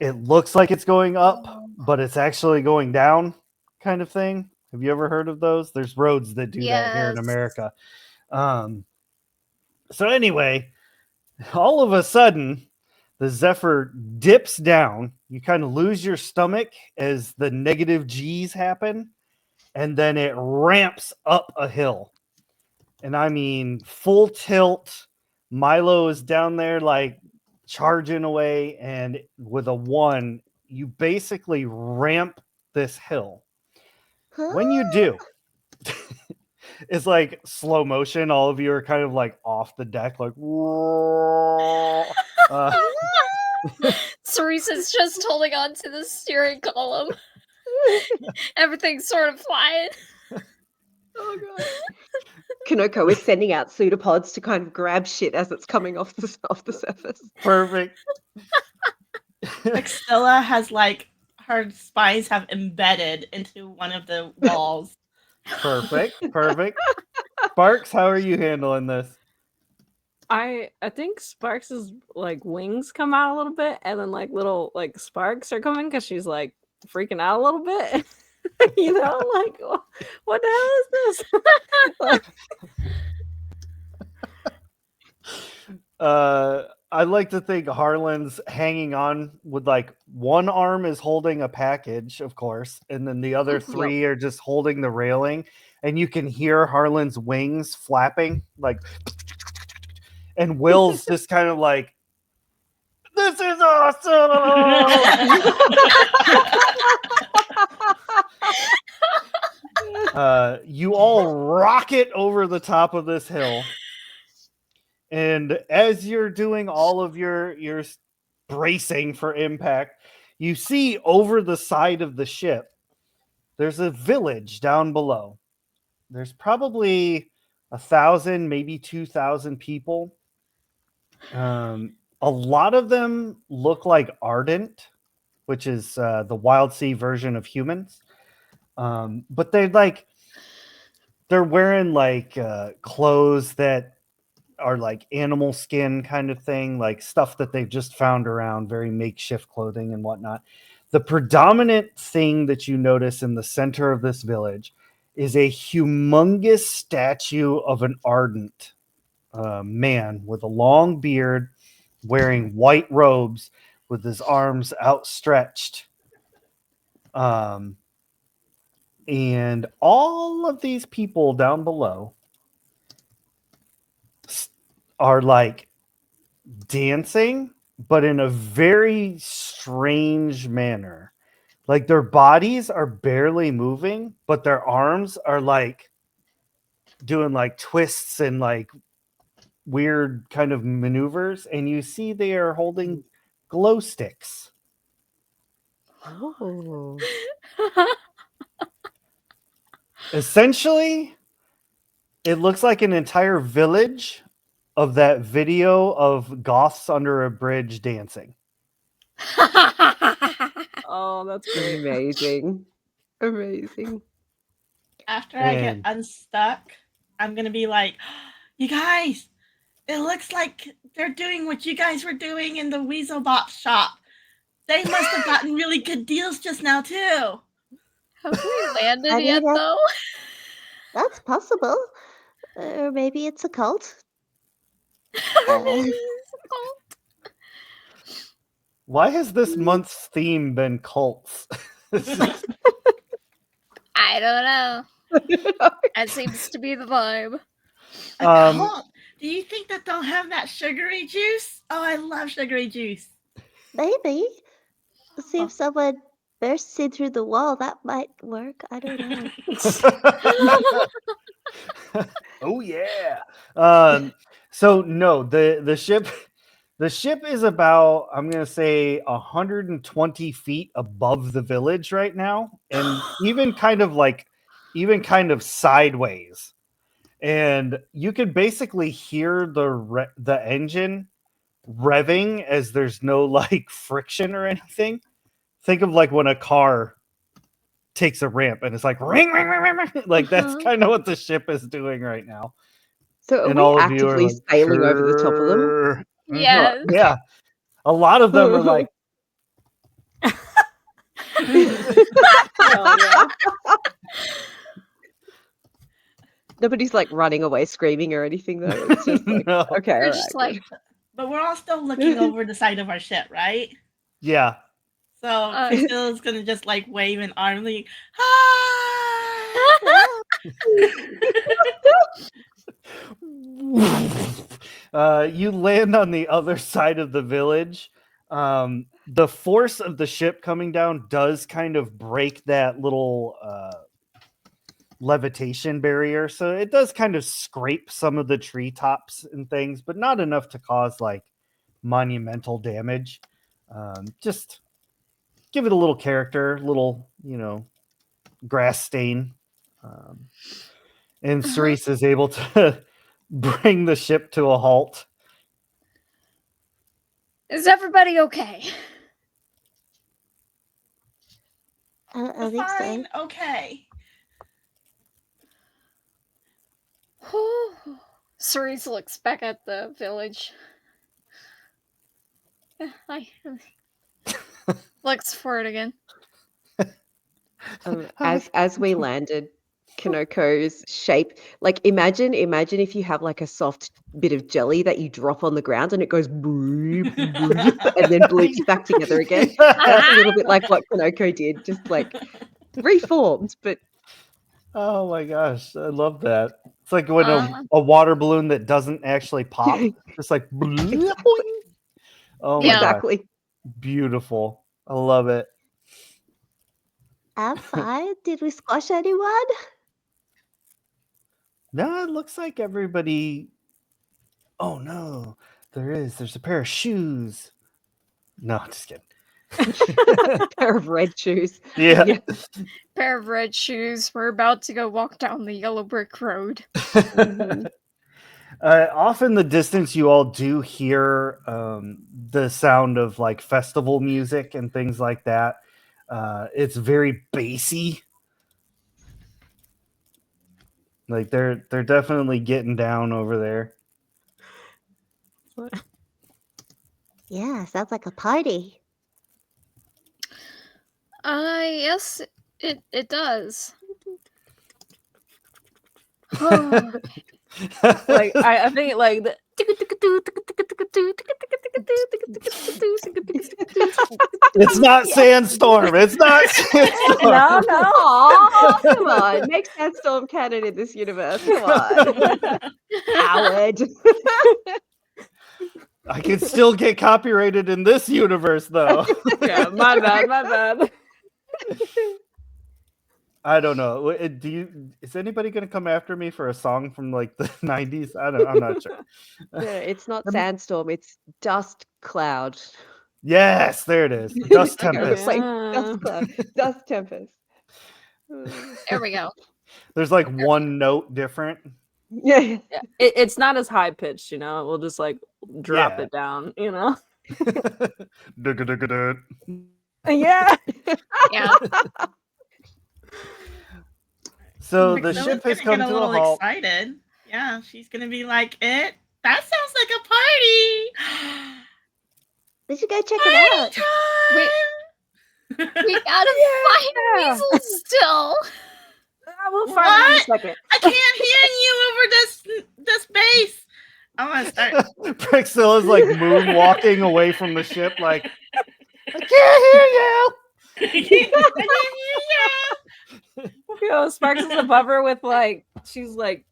it looks like it's going up, but it's actually going down kind of thing. Have you ever heard of those? There's roads that do that here in Yes. America. So anyway, all of a sudden, the Zephyr dips down. You kind of lose your stomach as the negative G's happen, and then it ramps up a hill. And I mean, full tilt. Milo is down there, like charging away, and with a 1, you basically ramp this hill. When you do, it's like slow motion. All of you are kind of like off the deck, like Cerise's just holding on to the steering column. Everything's sort of flying. Oh god. Kanoko is sending out pseudopods to kind of grab shit as it's coming off the surface. perfect. Excella has like her spines have embedded into one of the walls. Perfect. Sparks, how are you handling this? I think Sparks's like wings come out a little bit, and then like little like sparks are coming because she's like freaking out a little bit. You know, like what the hell is this? Like, I like to think Harlan's hanging on with like one arm is holding a package, of course, and then the other 3 are just holding the railing, and you can hear Harlan's wings flapping, like, and Will's just kind of like, "This is awesome!" You all rocket over the top of this hill. And as you're doing all of your bracing for impact, you see over the side of the ship, there's a village down below. There's probably 1,000, maybe 2,000 people. A lot of them look like Ardent, which is the Wild Sea version of humans. But they're wearing like clothes that are like animal skin kind of thing, like stuff that they've just found around, very makeshift clothing and whatnot. The predominant thing that you notice in the center of this village is a humongous statue of an Ardent man with a long beard, wearing white robes with his arms outstretched. And all of these people down below are like dancing, but in a very strange manner. Like their bodies are barely moving, but their arms are like doing like twists and like weird kind of maneuvers. And you see they are holding glow sticks. Oh. Essentially, it looks like an entire village of that video of goths under a bridge dancing. oh, that's great. Amazing. Amazing. After I get And- unstuck, I'm gonna be like, you guys, it looks like they're doing what you guys were doing in the Weaselbot shop. They must have gotten really good deals just now too. Have we landed I mean, yet, that- though? That's possible. Or maybe it's a cult. Why has this month's theme been cults? I don't know. That seems to be the vibe. A Um, cult? Do you think that they'll have that sugary juice? Oh, I love sugary juice. Maybe. See if someone bursts in through the wall. That might work. I don't know. Oh yeah. So no, the ship is about, I'm gonna say, 120 feet above the village right now, and even kind of sideways. And you can basically hear the engine revving as there's no like friction or anything. Think of like when a car takes a ramp and it's like ring, ring, ring, ring, ring. Like that's kind of what the ship is doing right now. So are And we all of you are actively like, sailing over the top of them? "Sure." Yes. Yeah. A lot of them are like, Hell yeah. Nobody's like running away screaming or anything though. It's just like No. okay, all They're right. just good. like, But we're all still looking over the side of our ship, right? Yeah. So Priscilla's gonna just like wave an arm, like, You land on the other side of the village. The force of the ship coming down does kind of break that little levitation barrier, so it does kind of scrape some of the treetops and things, but not enough to cause like monumental damage. Just give it a little character, little, grass stain. And Cerise is able to bring the ship to a halt. is everybody okay? I think so. fine, okay. Cerise looks back at the village. Looks for it again. As we landed, Kanoko's shape, like imagine if you have like a soft bit of jelly that you drop on the ground and it goes bloop, bloop, and then bloops back together again. That's a little bit like what Kanoko did, just like reformed, but Oh my gosh, I love that. It's like when Uh. a water balloon that doesn't actually pop, just like boing. Oh my Yeah. god, exactly. beautiful. I love it. I'm fine. Did we squash anyone? No, it looks like everybody. Oh no, there's a pair of shoes. No, just kidding. Pair of red shoes. Yeah. Yeah. Pair of red shoes. We're about to go walk down the yellow brick road. Mhm. Off in the distance, you all do hear the sound of like festival music and things like that. It's very bassy. Like they're definitely getting down over there. Yeah, sounds like a party. Yes, it does. Like I think like the It's not Sandstorm. It's not Sandstorm. no, no. Aw, come on. Make Sandstorm canon in this universe. Come on. Howard. I can still get copyrighted in this universe, though. Yeah, my bad. I don't know. Is anybody going to come after me for a song from like the 90s? I'm not sure. Yeah, it's not Sandstorm, it's Dust Cloud. Yes, there it is. Dust There you go. Tempest. Like Yeah. Dust Cloud. Dust Tempest. There we go. There's like one note different. Yeah. Yeah, it's not as high pitched, We'll just like drop Yeah. it down, Dugga-dugga-dug. Yeah. Yeah. So the Priscilla's ship has gonna come get a to a little halt. excited. Yeah, she's gonna be like, "It. That sounds like a party. We should go check it Party out. time." We gotta find Weasel still. We'll find it in a second. I can't hear you over this bass. I want to start. Priscilla's like moonwalking away from the ship, like, I can't hear you. I can't hear you. Sparks is above her with like she's like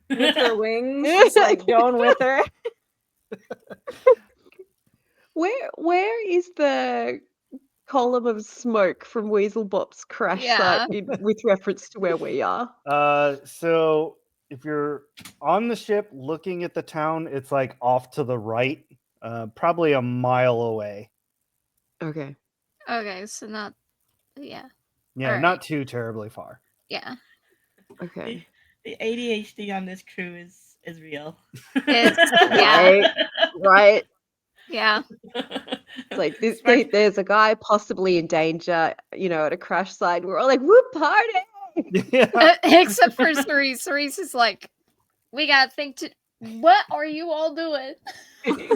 with her wings, just like going with her. Where is the column of smoke from Weaselbop's crash Yeah. site with reference to where we are? So if you're on the ship looking at the town, it's like off to the right, probably a mile away. Okay. Okay, so not. Yeah. Yeah, Alright. not too terribly far. Yeah. Okay. The ADHD on this crew is real. It's yeah. Right. Yeah. It's like Sparks- there's a guy possibly in danger, at a crash site. We're all like, whoop, party! Yeah. Except for Cerise. Cerise is like, we gotta think to. What are you all doing? like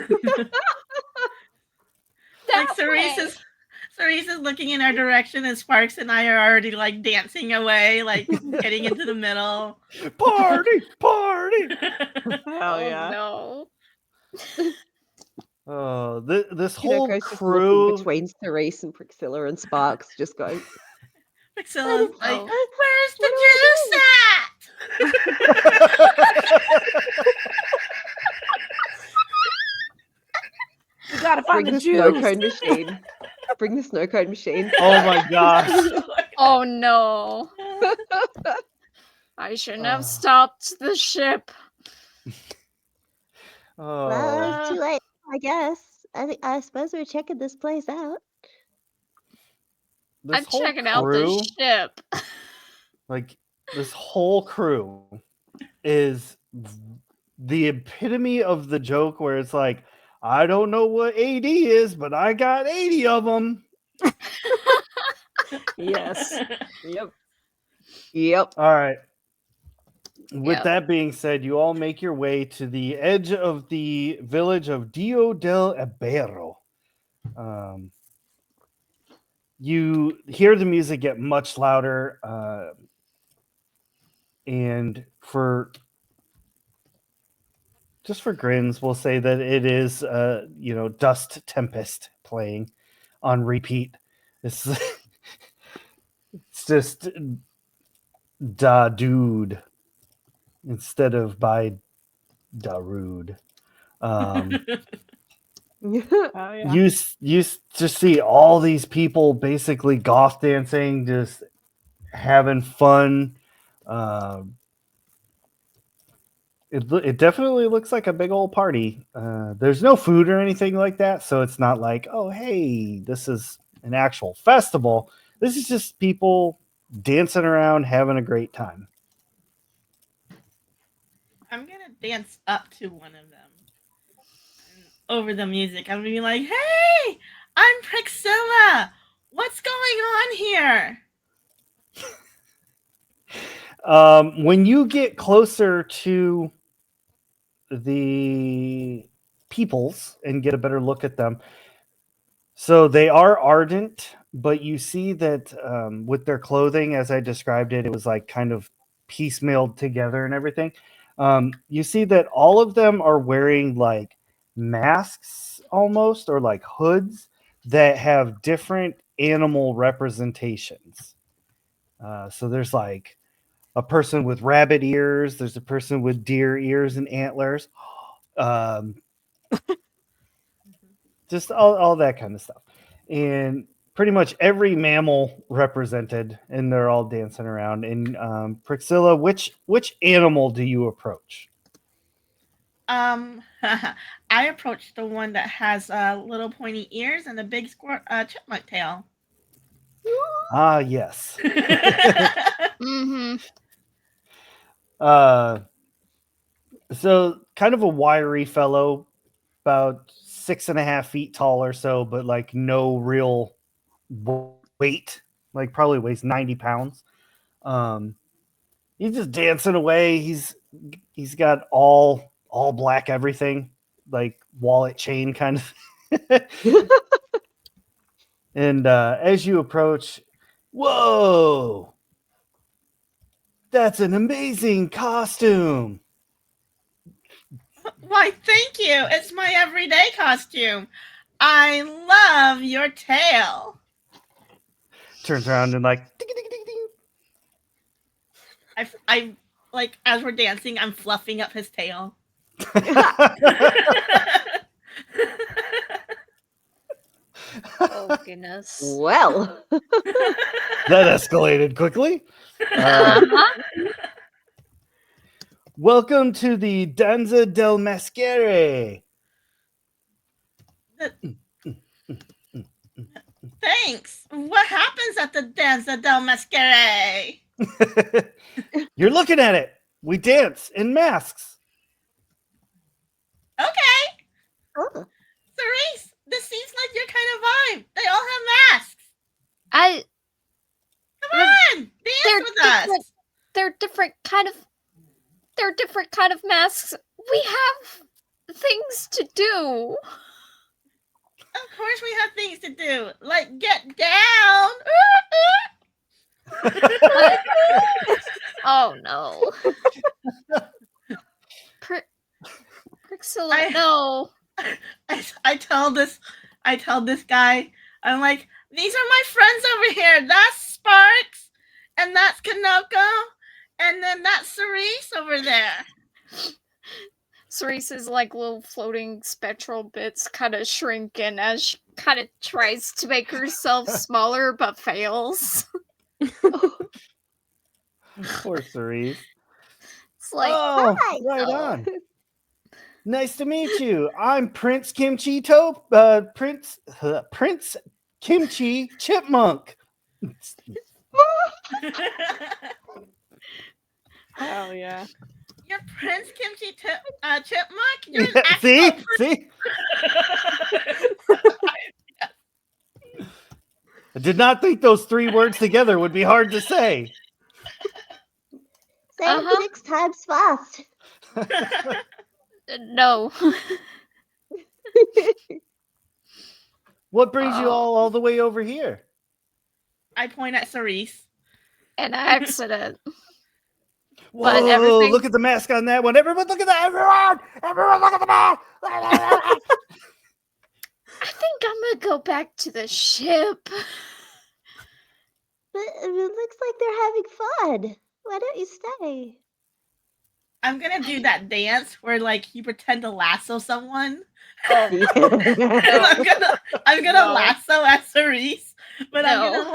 That Cerise way. is is looking in our direction, and Sparks and I are already like dancing away, like getting into the middle. Party, party. Hell Oh yeah. no. Oh, this whole Hinoko's just walking crew. between Cerise and Priscilla and Sparks, just going, Priscilla's like, Oh. "Where's the what do I juice We gotta find bring the the snow juice. cone machine. Bring the snow cone machine. Oh my gosh. at?" Oh no. I shouldn't have stopped the ship. Well, Oh, it's too late, I guess. I suppose we're checking this place out. this I'm whole checking out the crew, ship. like this whole crew is the epitome of the joke where it's like, I don't know what AD is, but I got 80 of them. Yes. Yep. Yep. All right. With Yep. that being said, you all make your way to the edge of the village of Dio del Ebero. You hear the music get much louder, and for grins, we'll say that it is, Dust Tempest playing on repeat. It's, it's just Da Dude instead of by Darude. Oh yeah. You just see all these people basically goth dancing, just having fun. It definitely looks like a big old party. There's no food or anything like that, so it's not like, oh, hey, this is an actual festival. This is just people dancing around, having a great time. I'm gonna dance up to one of them and over the music. I'm gonna be like, "Hey, I'm Priscilla. What's going on here?" When you get closer to the peoples and get a better look at them, so they are ardent, but you see that with their clothing, as I described it, it was like kind of piecemealed together and everything. You see that all of them are wearing like masks almost, or like hoods that have different animal representations. So there's like a person with rabbit ears, there's a person with deer ears and antlers. Um, just all that kind of stuff. And pretty much every mammal represented, and they're all dancing around. And Priscilla, which animal do you approach? I approached the one that has little pointy ears and a big chipmunk tail. Ah, yes. Mm-hmm. So kind of a wiry fellow, about 6.5 feet tall or so, but like no real weight, like probably weighs 90 pounds. Um, he's just dancing away. He's got all black everything, like wallet chain kind of. And as you approach, whoa, that's an amazing costume. Why, thank you. It's my everyday costume. I love your tail. Turns around and like, I like as we're dancing, I'm fluffing up his tail. Oh goodness. Well. that escalated quickly. Uh-huh. Welcome to the Danza del Masquere. Thanks. What happens at the Danza del Masquere? You're looking at it. We dance in masks. Okay. Oh, Cerise, this seems like your kind of vibe. They all have masks. I Come They're- on, they're dance with us. they're different kind of masks. We have things to do. Of course we have things to do, like get down. Oh no. Priscilla, I- no. I tell this guy, I'm like, these are my friends over here. That's Sparks, and that's Kanoko, and then that's Cerise over there. Cerise's like little floating spectral bits kind of shrink in as she kind of tries to make herself smaller but fails. Poor Cerise. It's like, Oh, Hi. right oh. on. Nice to meet you. I'm Prince Prince Kimchi Chipmunk. Hell yeah. You're Prince Kimchi Chipmunk. You're an Yeah, actual see? prince. See? I did not think those three words together would be hard to say. Say Uh-huh. it 6 times fast. No. What brings you Oh. all the way over here? I point at Cerise. An accident. Whoa, everything- look at the mask on that one. Everyone look at that. Everyone look at the mask. I think I'm gonna go back to the ship. But it looks like they're having fun. Why don't you stay? I'm gonna do that dance where like you pretend to lasso someone. Oh, I'm gonna No. lasso at Cerise, but No.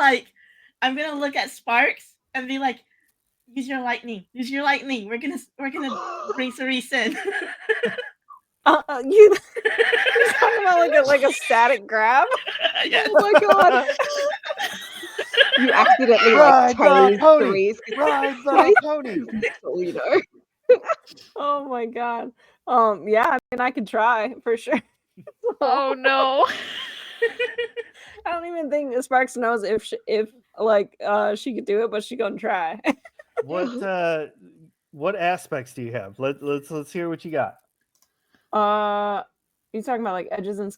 I'm gonna look at Sparks and be like, use your lightning. We're gonna bring Cerise in. You're talking about like a static grab? Yes. Oh my god. You accidentally Ride the tased pony. Cerise. Ride the pony. You know. Oh my god. Yeah, I mean I could try for sure. Oh no. I don't even think Sparks knows if she could do it, but she gonna try. What aspects do you have? Let's hear what you got. You talking about like edges and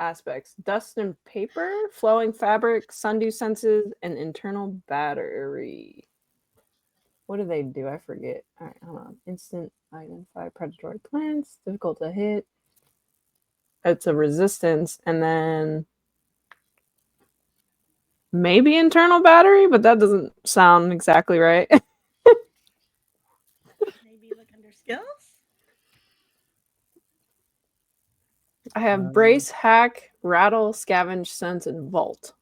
aspects: dust and paper, flowing fabric, sundew senses, and internal battery. What do they do? I forget. All right, hold on. Instant identify predatory plants, difficult to hit. It's a resistance, and then maybe internal battery, but that doesn't sound exactly right. Maybe look under skills. I have brace, hack, rattle, scavenge, sense, and vault.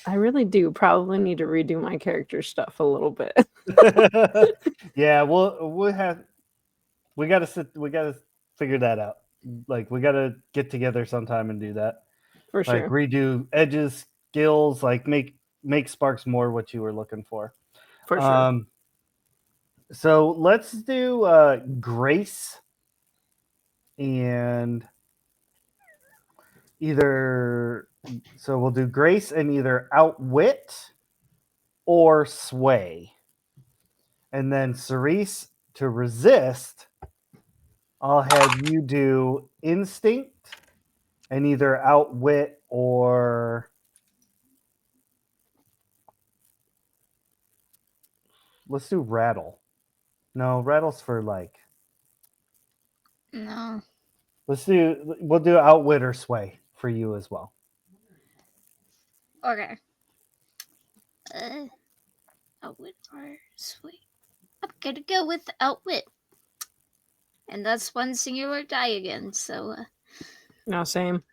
I really do probably need to redo my character stuff a little bit. Yeah, we gotta figure that out. Like we gotta get together sometime and do that. For Like sure. redo edges, skills, like make Sparks more what you were looking for. For sure. So let's do Grace and we'll do Grace and either Outwit or Sway. And then Cerise to resist, I'll have you do Instinct and either Outwit or let's do Rattle. No, Rattle's for like No. we'll do Outwit or Sway for you as well. Okay. Outwit or Sway? I'm gonna go with Outwit. And that's one singular die again, so No, same.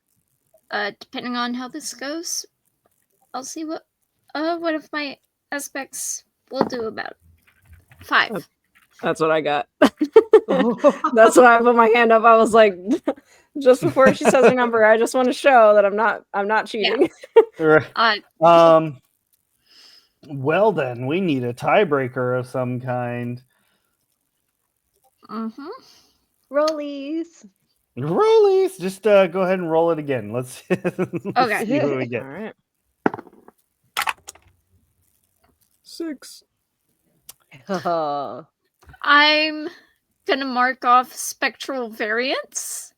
depending on how this goes, I'll see what of my aspects will do about it. 5. That's what I got. That's why I put my hand up. I was like, just before she says her number, I just want to show that I'm not cheating. Well then, we need a tiebreaker of some kind. Mm-hmm. Rollies. Rollies. Just go ahead and roll it again. Let's see what we get. All right. 6. I'm gonna mark off spectral variants.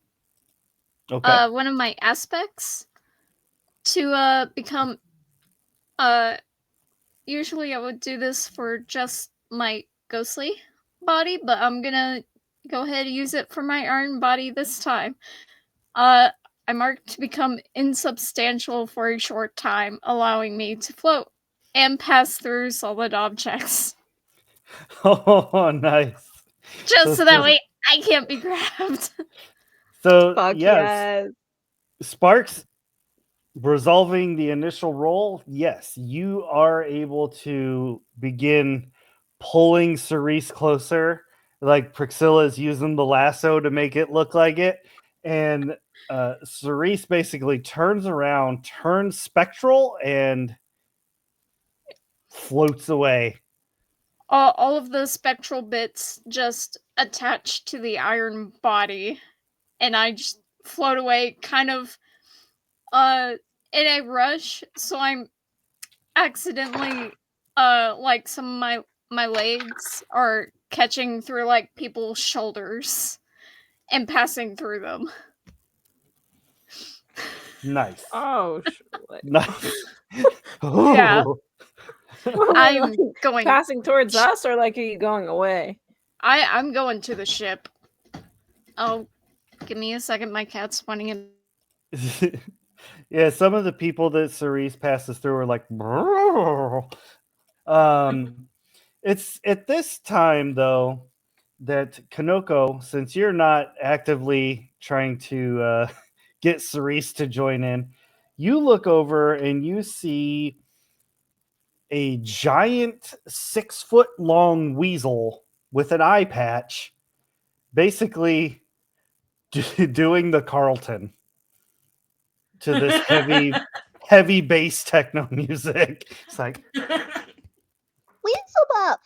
Okay. One of my aspects to become. Usually I would do this for just my ghostly body, but I'm gonna go ahead and use it for my iron body this time. I marked to become insubstantial for a short time, allowing me to float and pass through solid objects. Oh, nice. Just so that So- way I can't be grabbed. So Fuck yes, yes. Sparks resolving the initial roll. Yes, you are able to begin pulling Cerise closer. Like Priscilla's using the lasso to make it look like it, and Cerise basically turns around, turns spectral, and floats away. All of the spectral bits just attach to the iron body, and I just float away, kind of in a rush. So I'm accidentally like some of my legs are catching through like people's shoulders and passing through them. Nice. Oh, Nice. Yeah. Ooh. I'm like, going. passing towards us, or like are you going away? I'm going to the ship. Oh, give me a second. My cat's wanting it. Yeah, some of the people that Cerise passes through are like, "Brrr." It's at this time though that Kanoko, since you're not actively trying to get Cerise to join in, you look over and you see a giant 6-foot long weasel with an eye patch, basically doing the Carlton to this heavy bass techno music. It's like, Weasel Bop!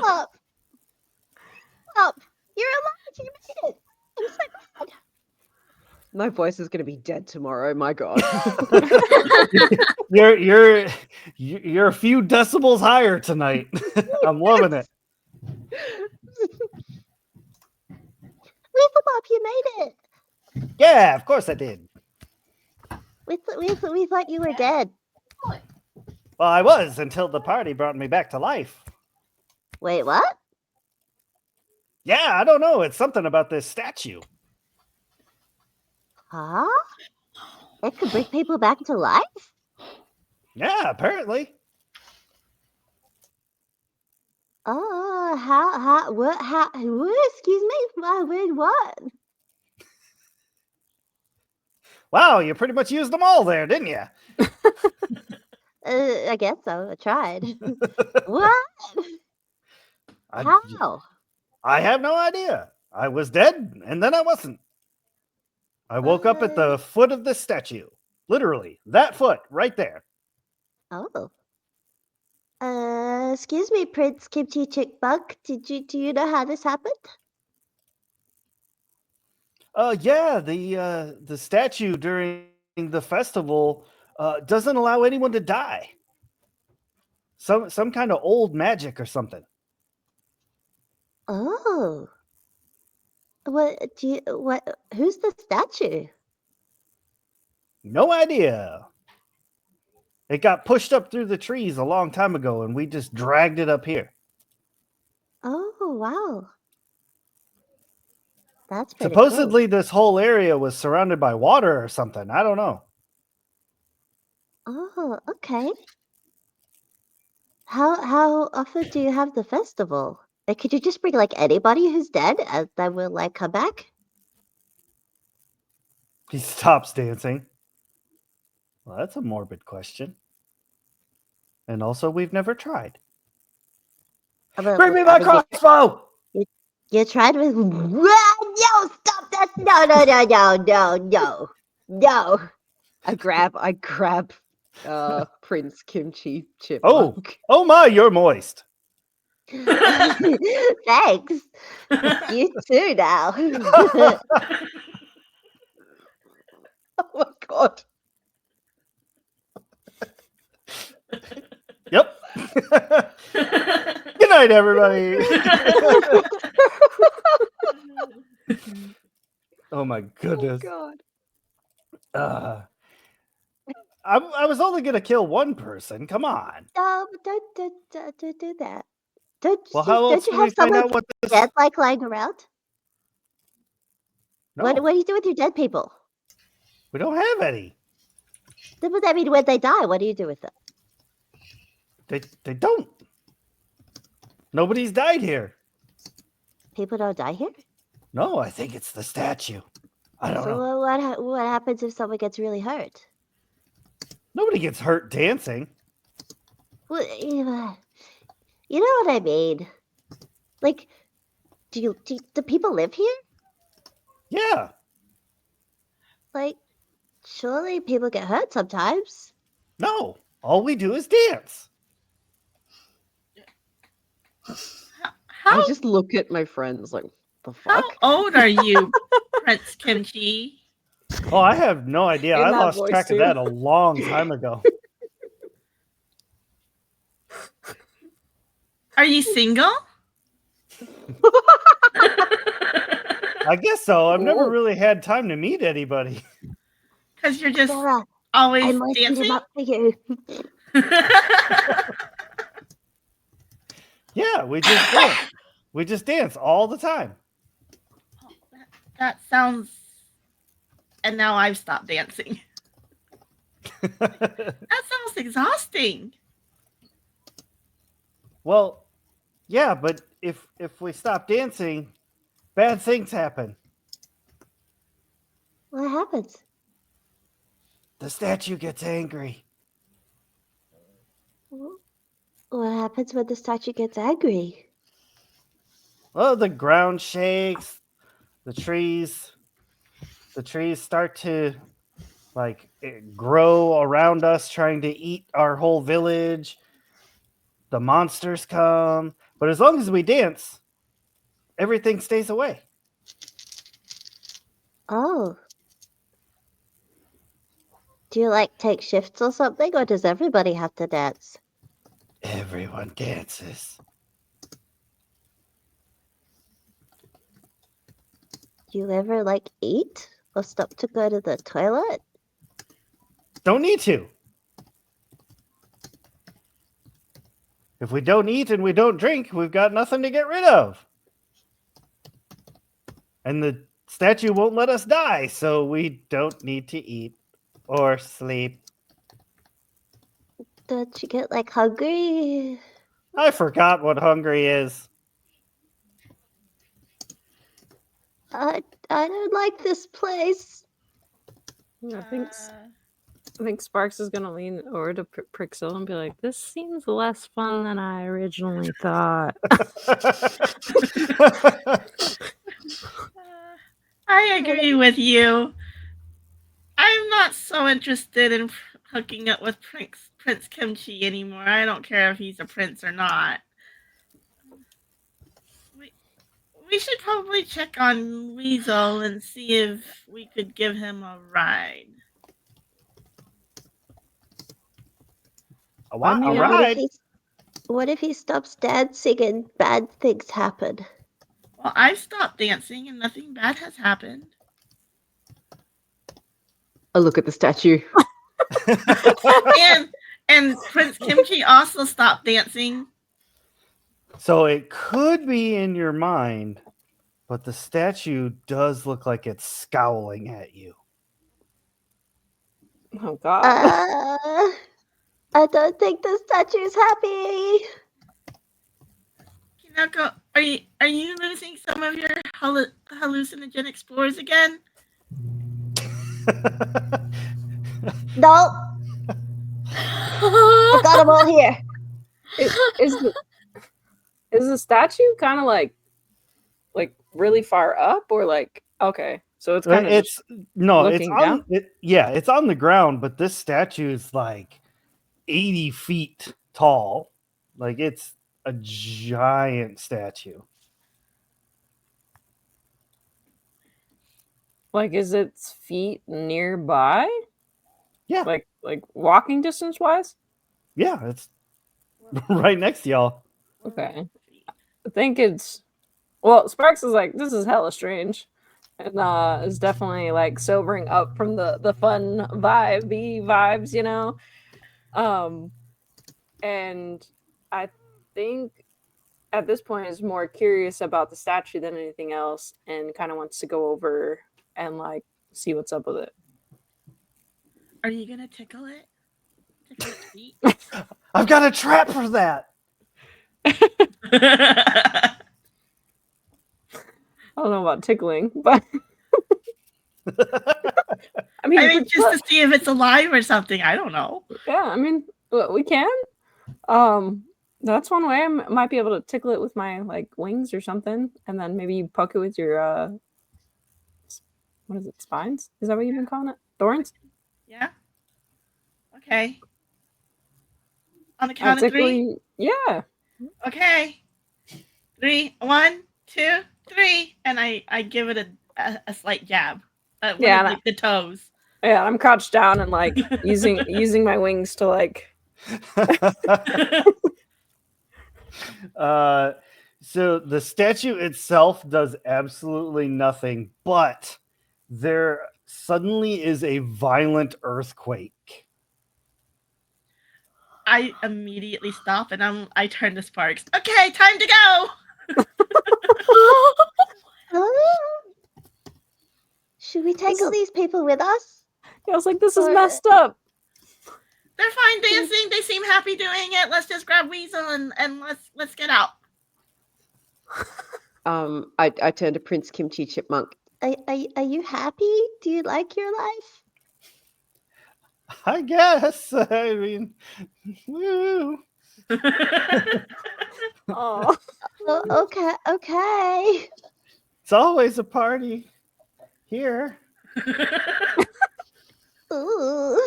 Bop! Bop! You're alive! You made it! I'm so glad! My voice is gonna be dead tomorrow. My God. you're a few decibels higher tonight. I'm loving it. Weasel Bop, you made it! Yeah, of course I did. We thought you were dead. Well, I was until the party brought me back to life. Wait, what? Yeah, I don't know. It's something about this statue. Huh? It could bring people back to life? Yeah, apparently. Oh, what, excuse me? What? Wow, you pretty much used them all there, didn't you? I guess so. I tried. What? How? I have no idea. I was dead, and then I wasn't. I woke up at the foot of the statue. Literally, that foot right there. Oh. Excuse me, Prince Kimchi Chick Bug. Do you know how this happened? Yeah, the statue during the festival doesn't allow anyone to die. Some kind of old magic or something. Oh. Who's the statue? No idea. It got pushed up through the trees a long time ago, and we just dragged it up here. Oh, wow. That's pretty Supposedly, this whole area was surrounded by water or something. I don't know. cool. Oh, okay. How often do you have the festival? Like, could you just bring like anybody who's dead and then we'll like come back? He stops dancing. Well, that's a morbid question. And also, we've never tried. Bring me my crossbow! You tried with no, stop that! No. I grab Prince Kimchi Oh, Chipmunk. oh my, you're moist. Thanks. You too now. Oh my God. Yep. Good night, everybody. my Oh goodness. God. Uh, I was only gonna kill one person. Come on. Don't do that. Well, how else Don't you do have we find someone out what this? dead like lying around? No, What do you do with your dead people? we don't have any. Then what I mean, when they die, what do you do with them? They don't. Nobody's died here. People don't die here. No, I think it's the statue. I don't know. So what happens if someone gets really hurt? Nobody gets hurt dancing. Well, you know what I mean. Like, do people live here? Yeah. Like, surely people get hurt sometimes. No. All we do is dance. How, I just look at my friends like, the how fuck? old are you, Prince Kimchi? Oh, I have no idea. In I that lost voice, track of too. that a long time ago. Are you single? I guess so. I've never Ooh. really had time to meet anybody. Because you're just Sarah, always I moistened dancing? him up for you. Yeah, we just dance. We just dance all the time. That sounds... And now I've stopped dancing. That sounds exhausting. Well, yeah, but if we stop dancing, bad things happen. What happens? The statue gets angry. What happens when the statue gets angry? Well, the ground shakes. The trees start to grow around us, trying to eat our whole village. The monsters come, but as long as we dance, everything stays away. Oh. Do you like take shifts or something, or does everybody have to dance? Everyone dances. Do you ever like eat or stop to go to the toilet? Don't need to. If we don't eat and we don't drink, we've got nothing to get rid of. And the statue won't let us die, so we don't need to eat or sleep. Don't you get like hungry? I forgot what hungry is. I don't like this place. I think Sparks is gonna lean over to Prixil and be like, "This seems less fun than I originally thought." I agree with you. I'm not so interested in hooking up with Prince Kimchi anymore. I don't care if he's a prince or not. We should probably check on Weasel and see if we could give him a ride. A I mean, ride? What if he stops dancing and bad things happen? Well, I've stopped dancing and nothing bad has happened. I look at the statue. And Prince Kimchi also stopped dancing. So it could be in your mind, but the statue does look like it's scowling at you. Oh God! I don't think the statue's happy. Kinako, are you losing some of your hallucinogenic spores again? Nope. I got them all here. Is the statue kind of like really far up, or like, okay, so it's kind of it's looking down? It's on the ground, but this statue is like 80 feet tall. Like, it's a giant statue. Like, is its feet nearby? Yeah. Like walking distance wise? Yeah, it's right next to y'all. Okay. I think it's... Well, Sparks is like, this is hella strange. and is definitely like sobering up from the fun vibes, you know. And I think at this point is more curious about the statue than anything else, and kind of wants to go over and like see what's up with it. Are you gonna tickle it? Tickle its feet? I've got a trap for that. I don't know about tickling, but I mean, I mean, just to see if it's alive or something. I don't know. yeah, I mean, we can. That's one way. I might be able to tickle it with my like wings or something, and then maybe you poke it with your what is it? Spines? Is that what you've been calling it? Thorns? Yeah. Okay. On the count of tickle three. you. Yeah. Okay. 3, 1, 2, 3, and I give it a slight jab. Yeah, Like the toes. Yeah, I'm crouched down and like using my wings to like. So the statue itself does absolutely nothing, but there suddenly is a violent earthquake. I immediately stop and I turn to Sparks. Okay, time to go. Should we take all these people with us? I was like, this is messed up. They're fine dancing. They seem happy doing it. Let's just grab Weasel and let's get out. I turn to Prince Kimchi Chipmunk. Are you happy? Do you like your life? I guess. I mean, woo. Oh. Okay. It's always a party here. Ooh.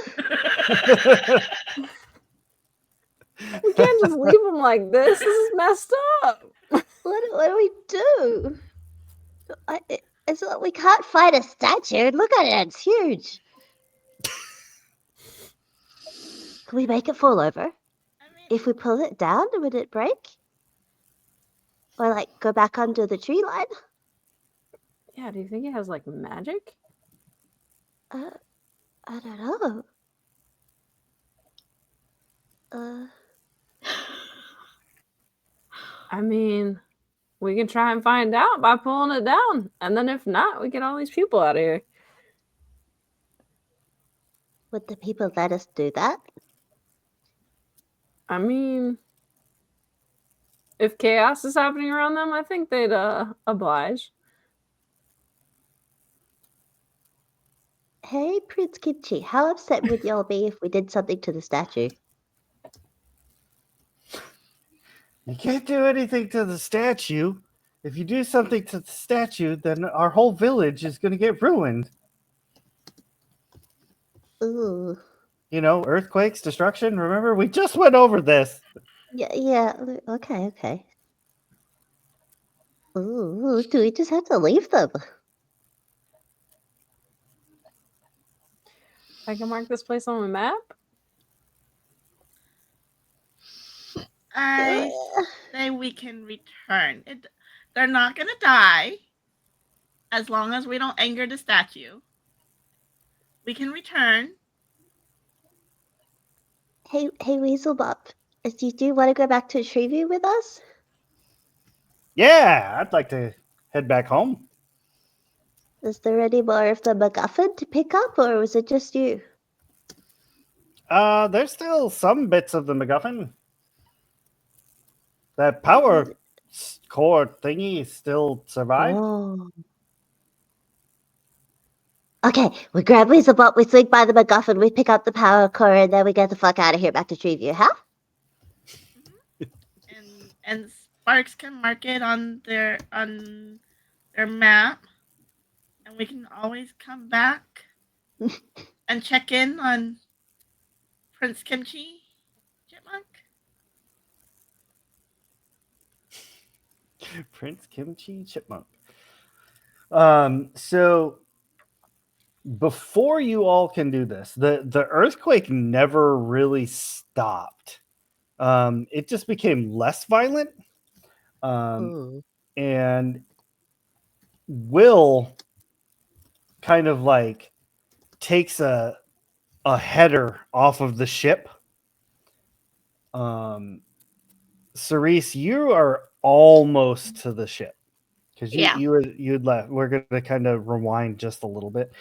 We can't just leave them like this. This is messed up. What do we do? We can't fight a statue. Look at it, it's huge. Can we make it fall over? If we pull it down, would it break? Or like go back under the tree line? Yeah, do you think it has like magic? I don't know. I mean, we can try and find out by pulling it down, and then if not, we get all these people out of here. Would the people let us do that? I mean, if chaos is happening around them, I think they'd oblige. Hey, Prince Kimchi, how upset would y'all be if we did something to the statue? You can't do anything to the statue. If you do something to the statue, then our whole village is going to get ruined. Ooh. You know, earthquakes, destruction. Remember, we just went over this. Yeah. Okay. Ooh, do we just have to leave them? I can mark this place on the map. I say we can return. They're not gonna die as long as we don't anger the statue. We can return. Hey, Weaselbop, do you want to go back to Treeview with us? Yeah, I'd like to head back home. Is there any more of the MacGuffin to pick up, or was it just you? There's still some bits of the MacGuffin. That power core thingy still survived. Oh. Okay, we grab Weaselbop, we swing by the MacGuffin, we pick up the power core, and then we get the fuck out of here back to Treeview, huh? And Sparks can mark it on their map, and we can always come back and check in on Prince Kimchi Chipmunk. Prince Kimchi Chipmunk. So before you all can do this, the earthquake never really stopped. It just became less violent. And Will kind of like takes a header off of the ship. Cerise, you are almost to the ship because Yeah. you'd left. We're gonna kind of rewind just a little bit.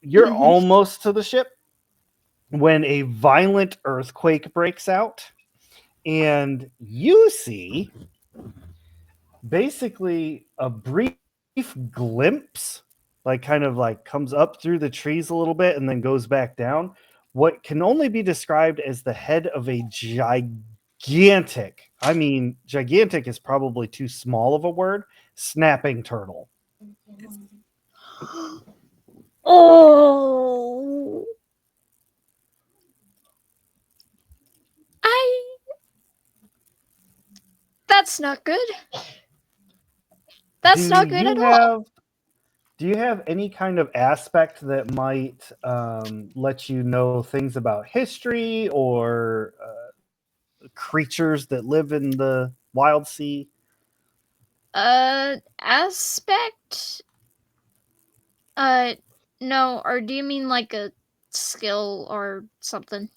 You're almost to the ship when a violent earthquake breaks out, and you see basically a brief glimpse, like kind of like comes up through the trees a little bit and then goes back down. What can only be described as the head of a gigantic, I mean, gigantic is probably too small of a word, snapping turtle. Oh, I. That's not good. That's Do not good you at all. have do you have any kind of aspect that might let you know things about history or creatures that live in the wild sea? Aspect. Uh, no. Or do you mean like a skill or something?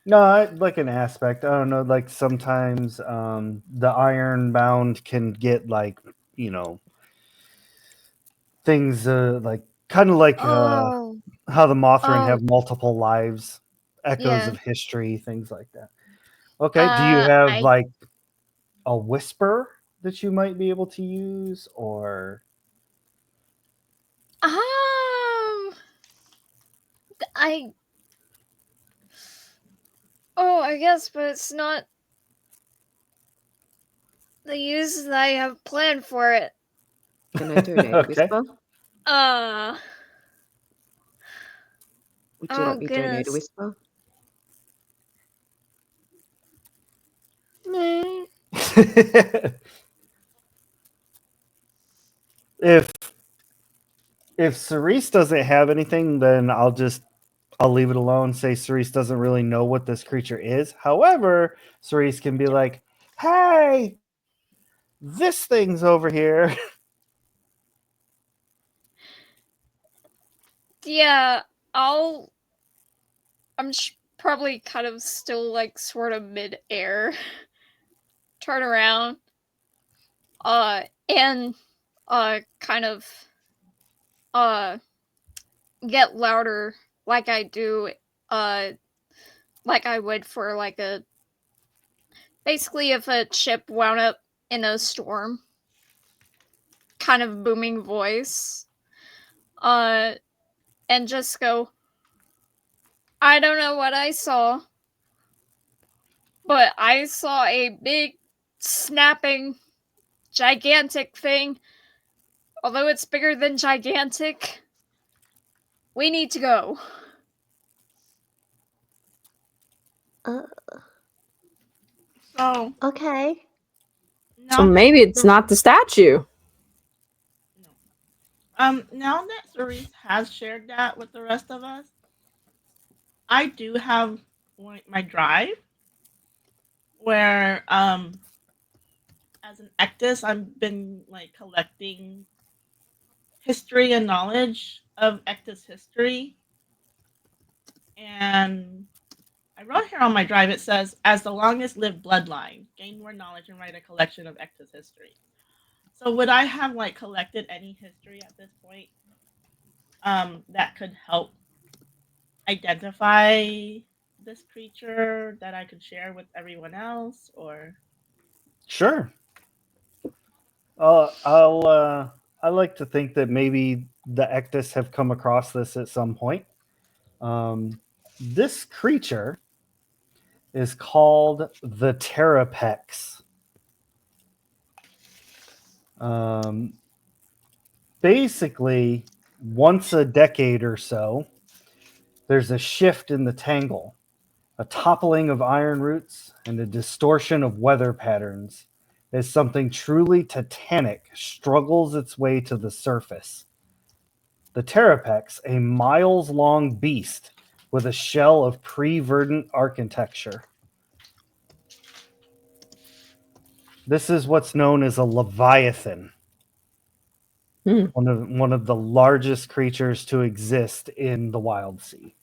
No, like an aspect. I don't know. Like sometimes the ironbound can get like you know things like kind of like Oh. how the Mothrin Oh. have multiple lives, echoes Yeah. of history, things like that. Okay. Do you have I. like a whisper that you might be able to use, or Um. I. Oh, I guess, but it's not the use that I have planned for it. Can I donate a okay? whisper? Uh. Would you Oh like me to donate a goodness. whisper? Mm. if if Cerise doesn't have anything, then I'll leave it alone. Say Cerise doesn't really know what this creature is. However, Cerise can be like, "Hey, this thing's over here." Yeah. I'll. Probably kind of still like sort of mid-air. Turn around. And kind of uh get louder like I do uh like I would for like a basically if a ship wound up in a storm kind of booming voice uh and just go, I don't know what I saw, but I saw a big snapping gigantic thing. Although it's bigger than gigantic, we need to go. Uh, So okay. So now that maybe it's not the statue. no. Now that Cerise has shared that with the rest of us, I do have my drive where as an actus I've been like collecting history and knowledge of actus history, and I wrote here on my drive, it says, as the longest lived bloodline, gain more knowledge and write a collection of actus history. So would I have like collected any history at this point that could help identify this creature that I could share with everyone else, or Sure. I'll I like to think that maybe the Ectus have come across this at some point. This creature is called the Terrapex. Um, basically, once a decade or so, there's a shift in the tangle, a toppling of iron roots, and a distortion of weather patterns as something truly titanic struggles its way to the surface. The Terrapex, a miles long beast with a shell of pre verdant architecture. This is what's known as a Leviathan. One of the largest creatures to exist in the wild sea.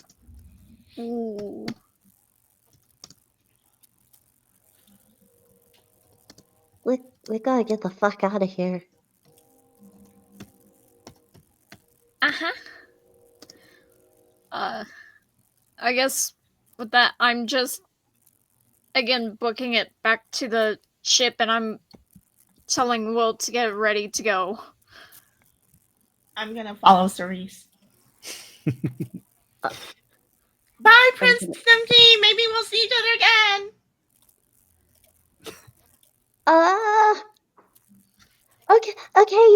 Ooh. We gotta get the fuck out of here. Uh-huh. I guess with that, I'm just, again, booking it back to the ship, and I'm telling Will to get ready to go. I'm gonna follow Cerise. Uh, Bye, I'm Prince gonna- Dimty. Maybe we'll see each other again. Okay,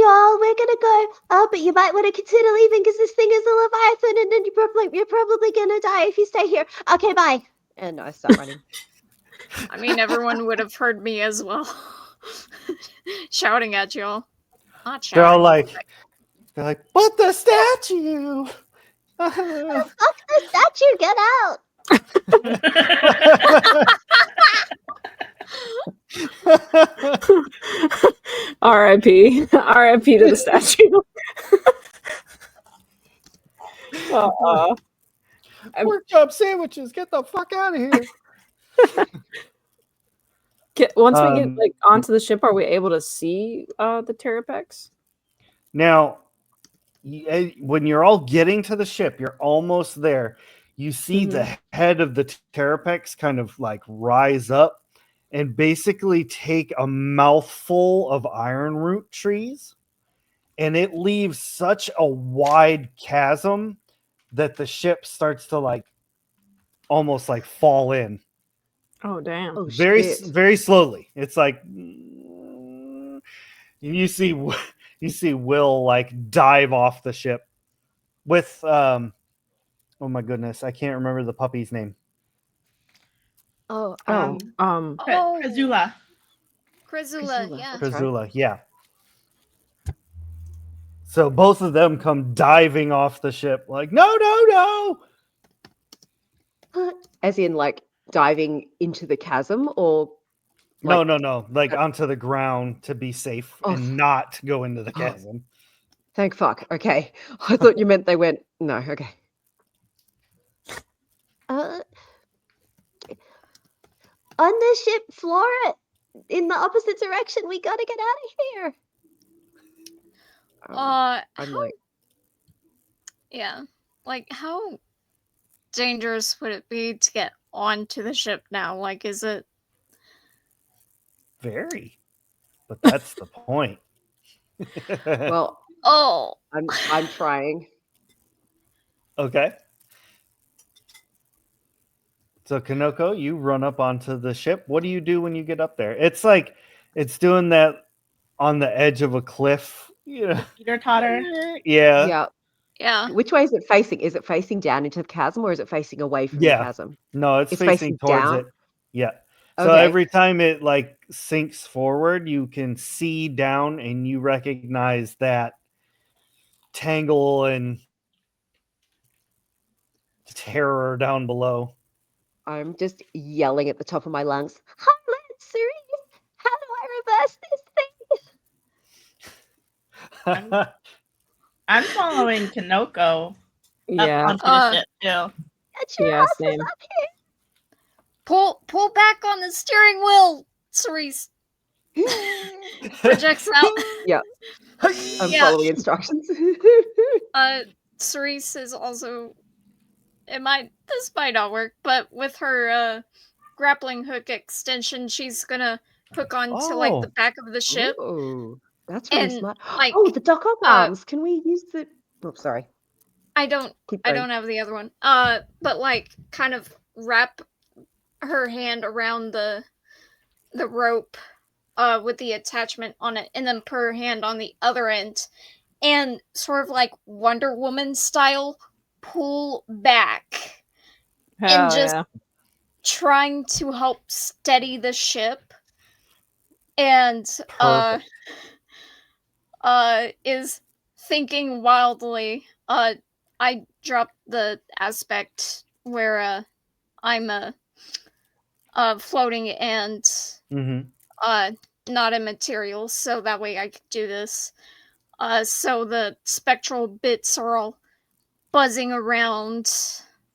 y'all, we're gonna go. But you might want to consider leaving because this thing is a leviathan, and then you're probably gonna die if you stay here. Okay, bye. And I start running. I mean, everyone would have heard me as well. Shouting at y'all. Not They're all shouting. like, but the statue. Fuck the statue, get out! R.I.P. R.I.P. to the statue. Pork chop sandwiches. Get the fuck out of here. Once we get like onto the ship, are we able to see the Terrapex? Now, when you're all getting to the ship, you're almost there. You see the head of the Terrapex kind of like rise up and basically take a mouthful of iron root trees, and it leaves such a wide chasm that the ship starts to like almost like fall in Oh damn! Oh very shit! very slowly. It's like you see Will like dive off the ship with oh my goodness, I can't remember the puppy's name. Oh, Oh, Krazula. Krazula, Krazula, yeah. that's right. Krazula, yeah. So both of them come diving off the ship, like no. As in, like diving into the chasm, or No, like, no, like onto the ground to be safe and not go into the chasm. Thank fuck. Okay, I thought you meant they went. No, okay. On the ship, Flora, in the opposite direction. We gotta get out of here. I'm How, like, yeah. Like, how dangerous would it be to get onto the ship now? Like, is it? Very. But that's the point. well, Oh, I'm trying. Okay. So Kanoko, you run up onto the ship. What do you do when you get up there? It's like it's doing that on the edge of a cliff. Yeah. Peter Totter. Yeah. Yeah. yeah. Which way is it facing? Is it facing down into the chasm, or is it facing away from the Yeah. chasm? No, it's facing towards down. it. Yeah. So Okay. every time it like sinks forward, you can see down and you recognize that tangle and terror down below. I'm just yelling at the top of my lungs. Highland Cerise, how do I reverse this thing? I'm following Kanoko Yeah. up onto the ship too. Get your Yeah, asses same. up here. Pull back on the steering wheel, Cerise. Projects out. Yeah. I'm Yeah. following instructions. Cerise is also. This might not work, but with her grappling hook extension, she's gonna hook onto like the back of the ship. Ooh, that's really And, smart. like, Oh, the Doc Ock arms. Can we use the? Oh, sorry. I don't have the other one. But like kind of wrap her hand around the rope with the attachment on it, and then put her hand on the other end, and sort of like Wonder Woman style pull back. Hell and just yeah. trying to help steady the ship, and Perfect. is thinking wildly. I dropped the aspect where I'm floating and not immaterial, so that way I could do this. So the spectral bits are all buzzing around,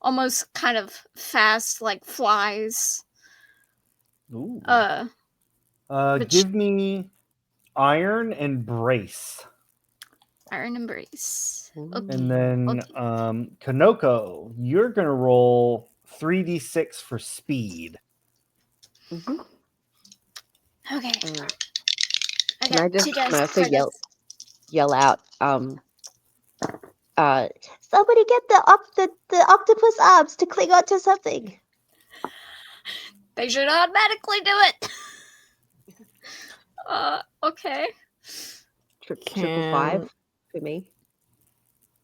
almost kind of fast, like flies. Ooh. But Give me iron and brace. iron embrace. Okay. And then okay. Kanoko, you're gonna roll 3d6 for speed. Mhm. Okay. I Can I got just 2 dice also for this. yell out, Somebody get the octopus arms to cling onto something. They should automatically do it. Okay. triple five Can for me.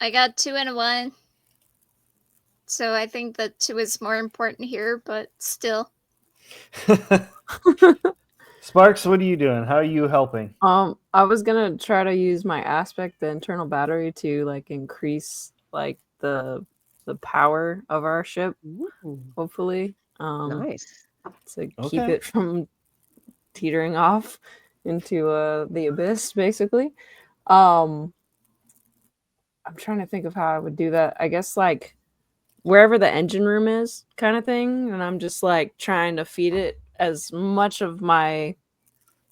I got 2 and a 1. So I think that 2 is more important here, but still. Sparks, what are you doing? How are you helping? I was gonna try to use my aspect, the internal battery, to like increase like the power of our ship, Ooh, hopefully. nice. To keep Okay. it from teetering off into the abyss, basically. Um I'm trying to think of how I would do that. I guess like wherever the engine room is, kind of thing, and I'm just like trying to feed it as much of my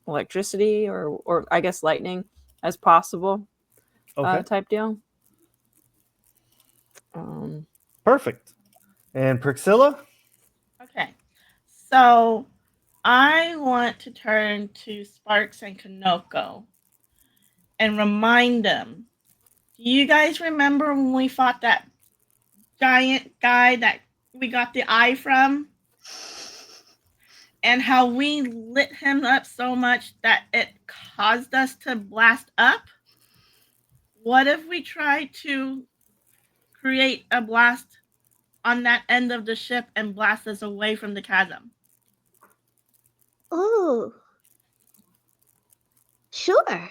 electricity or I guess lightning as possible, Okay. type deal. Um, Perfect. And Priscilla? Okay. So I want to turn to Sparks and Kanoko and remind them. Do you guys remember when we fought that giant guy that we got the eye from? And how we lit him up so much that it caused us to blast up? What if we try to create a blast on that end of the ship and blast us away from the chasm? Oh, sure.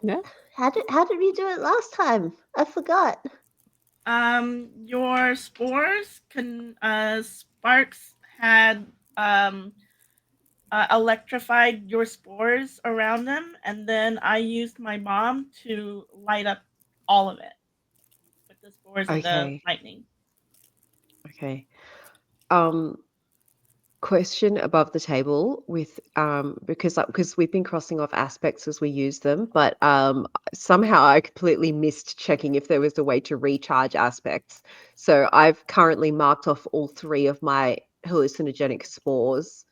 yeah. How did we do it last time? I forgot. Your spores can Sparks had electrified your spores around them, and then I used my bomb to light up all of it with the spores and the Okay. lightning. Okay. Um, question above the table with because we've been crossing off aspects as we use them, but somehow I completely missed checking if there was a way to recharge aspects. So I've currently marked off all 3 of my hallucinogenic spores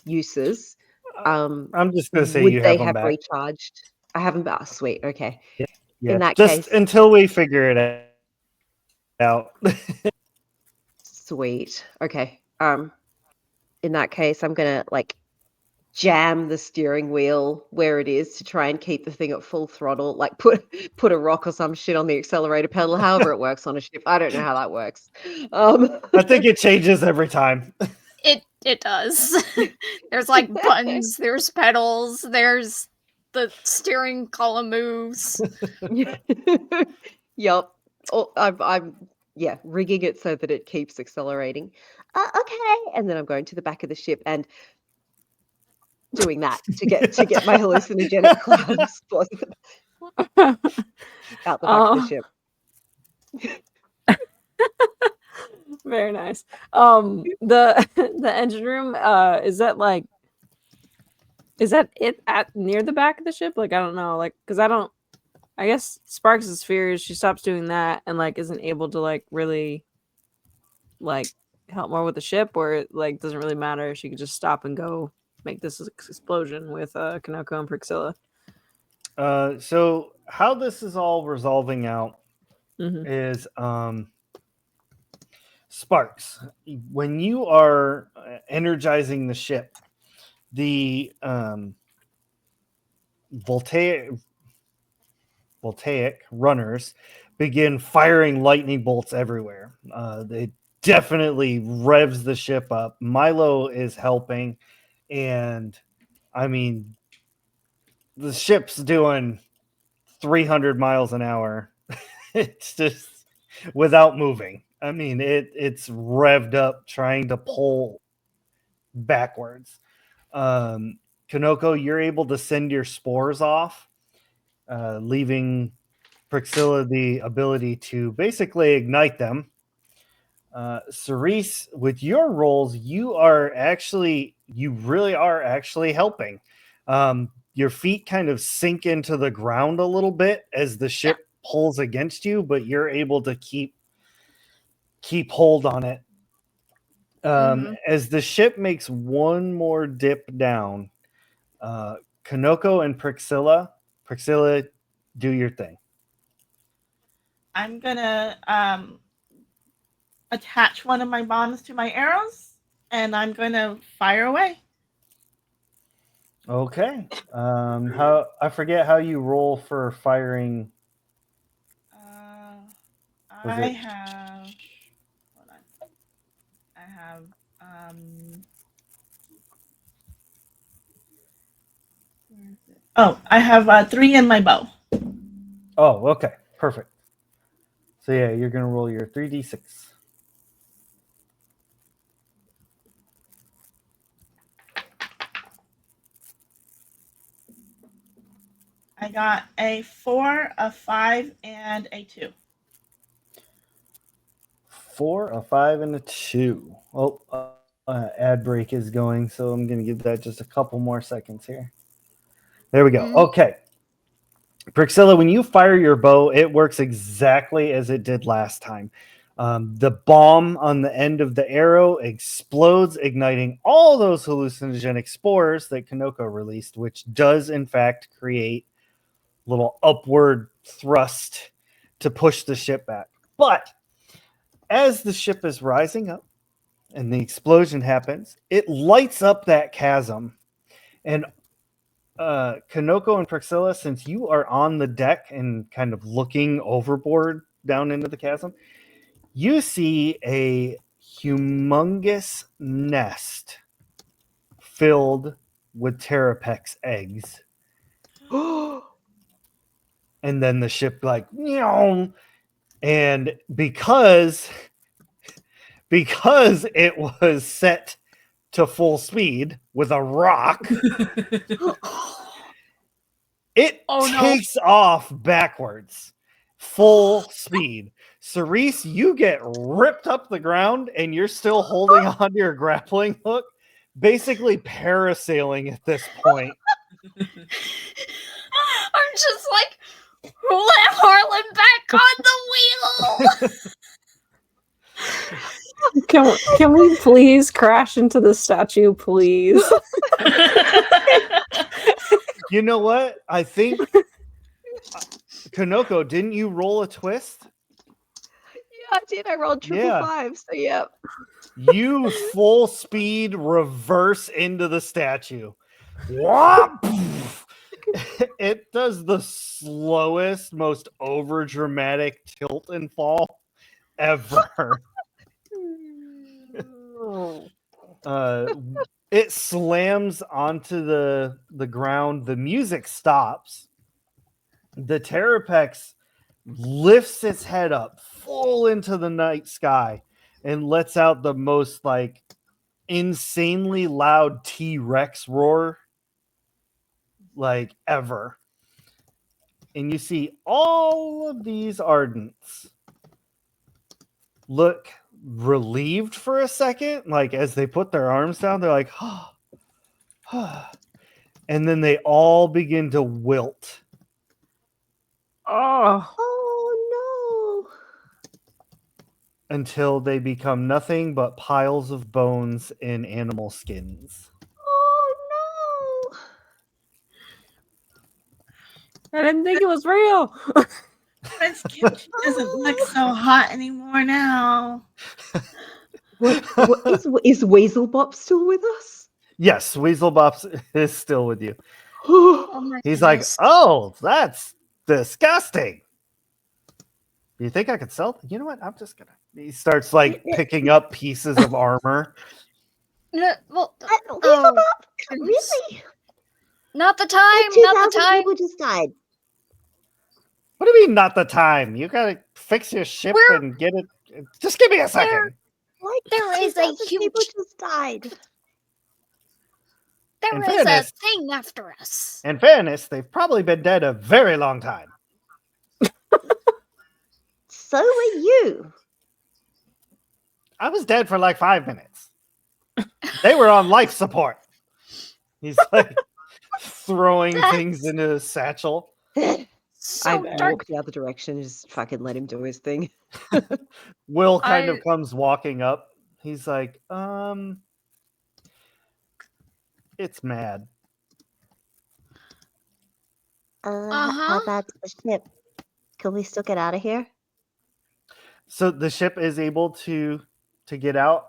uses. I'm just gonna say Would you they have them have back. recharged? I haven't. Oh, sweet. Okay. Yeah. In that Just case, until we figure it out. sweet. Okay. In that case, I'm gonna like jam the steering wheel where it is to try and keep the thing at full throttle, like put a rock or some shit on the accelerator pedal, however it works on a ship. I don't know how that works. I think it changes every time. It does. There's like buttons, there's pedals, there's the steering column moves. Yup. Oh, I'm yeah, rigging it so that it keeps accelerating. Okay, and then I'm going to the back of the ship and doing that to get my hallucinogenic cloud of spores out the back of the ship. Very nice. The engine room, is that like is that it at near the back of the ship? Like I don't know, like because I guess Sparks is furious. She stops doing that and like isn't able to like really like help more with the ship, or it like doesn't really matter. She could just stop and go make this explosion with Kanoko and Priscilla. So how this is all resolving out Mm-hmm. is Sparks. When you are energizing the ship, the voltaic runners begin firing lightning bolts everywhere. They definitely revs the ship up. Milo is helping, and I mean, the ship's doing 300 miles an hour. It's just without moving. I mean, it's revved up trying to pull backwards. Kanoko, you're able to send your spores off. leaving Priscilla the ability to basically ignite them. Cerise, with your rolls, you really are actually helping. Your feet kind of sink into the ground a little bit as the ship pulls against you, but you're able to keep hold on it. As the ship makes one more dip down, Kanoko and Priscilla, do your thing. I'm gonna attach one of my bombs to my arrows, and I'm gonna fire away. Okay. How I forget how you roll for firing. Was I it- have. Hold on. I have. Where is it? Oh, I have 3 in my bow. Oh, okay, perfect. So yeah, you're gonna roll your 3d6. I got a 4, a 5, and a 2. 4, a 5, and a 2. Oh, ad break is going, so I'm gonna give that just a couple more seconds here. There we go. Okay. Priscilla, when you fire your bow, it works exactly as it did last time. The bomb on the end of the arrow explodes, igniting all those hallucinogenic spores that Kanoko released, which does, in fact, create little upward thrust to push the ship back. But as the ship is rising up and the explosion happens, it lights up that chasm. And Kanoko and Priscilla, since you are on the deck and kind of looking overboard down into the chasm, you see a humongous nest filled with Terrapex eggs. And then the ship like, meow. And because it was set to full speed with a rock, it takes off backwards, full speed. Cerise, you get ripped up the ground and you're still holding onto your grappling hook, basically parasailing at this point. I'm just like, let Harlan back on the wheel. Can we please crash into the statue, please? You know what? I think Kanoko, didn't you roll a twist? Yeah, I did. I rolled triple 5, so yeah. You full speed reverse into the statue. Whop! It does the slowest, most over dramatic tilt and fall ever. It slams onto the ground. The music stops. The Terrapex lifts its head up full into the night sky and lets out the most like insanely loud T-Rex roar like ever. And you see all of these Ardents look relieved for a second, like as they put their arms down, they're like, and then they all begin to wilt. Oh no. Until they become nothing but piles of bones and animal skins. Oh no. I didn't think it was real. Prince Kimchi doesn't look so hot anymore now. What is Weaselbop still with us? Yes, Weaselbop is still with you. Oh my He's goodness. like, oh, that's disgusting. You think I could sell? You know what? I'm just gonna. He starts like picking up pieces of armor. No, well, Weaselbop? goodness. Really? Not the Like time, not the 2,000 time. people just died. What do you mean, not the time? You gotta fix your ship We're- and get it. Just give me a second. Like There is a 2,000 people huge- just died. There In is a fairness- thing after us. In fairness, they've probably been dead a very long time. So are you. I was dead for like 5 minutes. They were on life support. He's like throwing things into his satchel. So I dark. walk the other direction and just fucking let him do his thing. Will kind I- of comes walking up. He's like, it's mad. How bad's the ship? Can we still get out of here? So the ship is able to get out.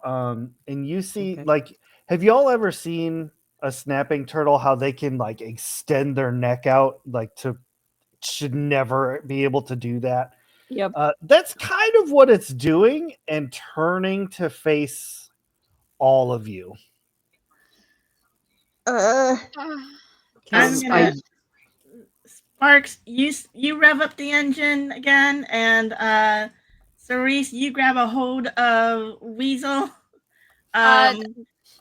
And you see, Okay. like, have you all ever seen a snapping turtle? How they can like extend their neck out, like to should never be able to do that. Yep. That's kind of what it's doing and turning to face all of you. Uh, I'm I gonna Sparks, you rev up the engine again, and Cerise, you grab a hold of Weasel.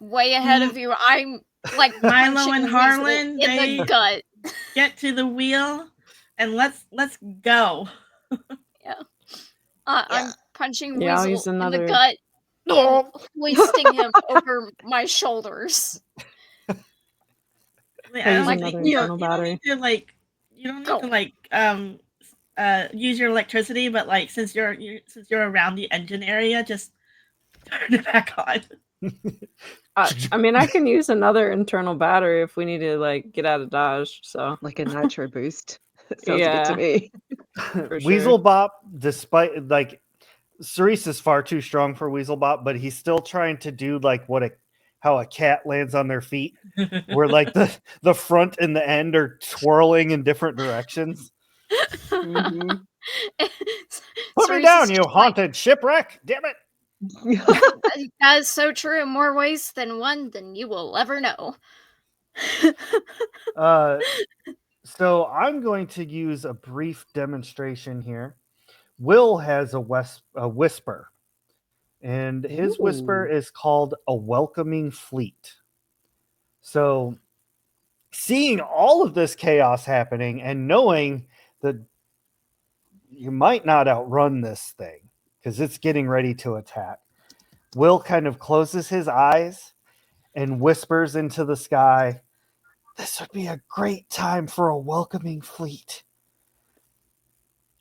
Way ahead of you. I'm like Milo punching and Weasel Harlan, in they- the gut. get to the wheel, and let's go. I'm punching Yeah, I'll Weasel use in the another- gut, and hoisting him over my shoulders. I use Like, another you internal battery. You don't need Go. to use your electricity, but like since you're around the engine area, just turn it back on. I mean, I can use another internal battery if we need to like get out of Dodge. So like a nitro boost. Sounds Yeah. good to me. Weasel sure. Bop, despite like Cerise is far too strong for Weasel Bop, but he's still trying to do like how a cat lands on their feet, where like the front and the end are twirling in different directions. Mhm. Put me down, you haunted shipwreck! Damn it! That is so true in more ways than one than you will ever know. So I'm going to use a brief demonstration here. Will has a whisper, and his whisper Ooh. is called a welcoming fleet. So, seeing all of this chaos happening and knowing that you might not outrun this thing because it's getting ready to attack, Will kind of closes his eyes and whispers into the sky, "This would be a great time for a welcoming fleet."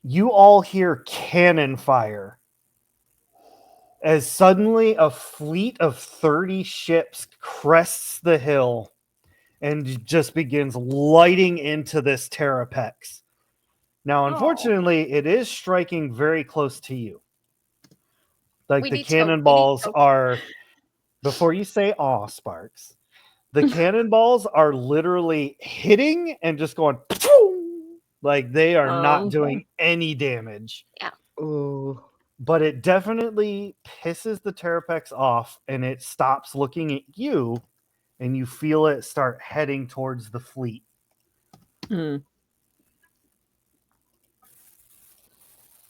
You all hear cannon fire as suddenly a fleet of 30 ships crests the hill and just begins lighting into this Terrapex. Now, unfortunately, it is striking very close to you. Like We the need to- we need cannonballs to- are, before you say aw, Sparks, the cannonballs are literally hitting and just going, like they are not Okay. doing any damage. Ooh. But it definitely pisses the Terrapex off and it stops looking at you and you feel it start heading towards the fleet. Hmm.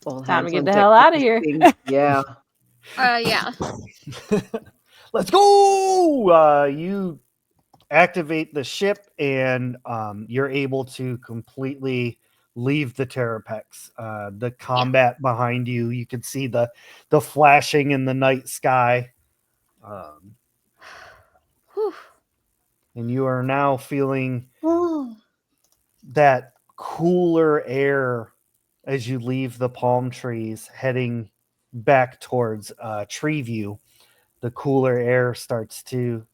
All Time hands to get on the deck hell with out of this here. thing. Yeah. Yeah. Let's go! You activate the ship and you're able to completely leave the Terrapex. The combat behind you, you can see the flashing in the night sky. Whew. And you are now feeling oh, that cooler air as you leave the palm trees heading back towards Treeview. The cooler air starts to,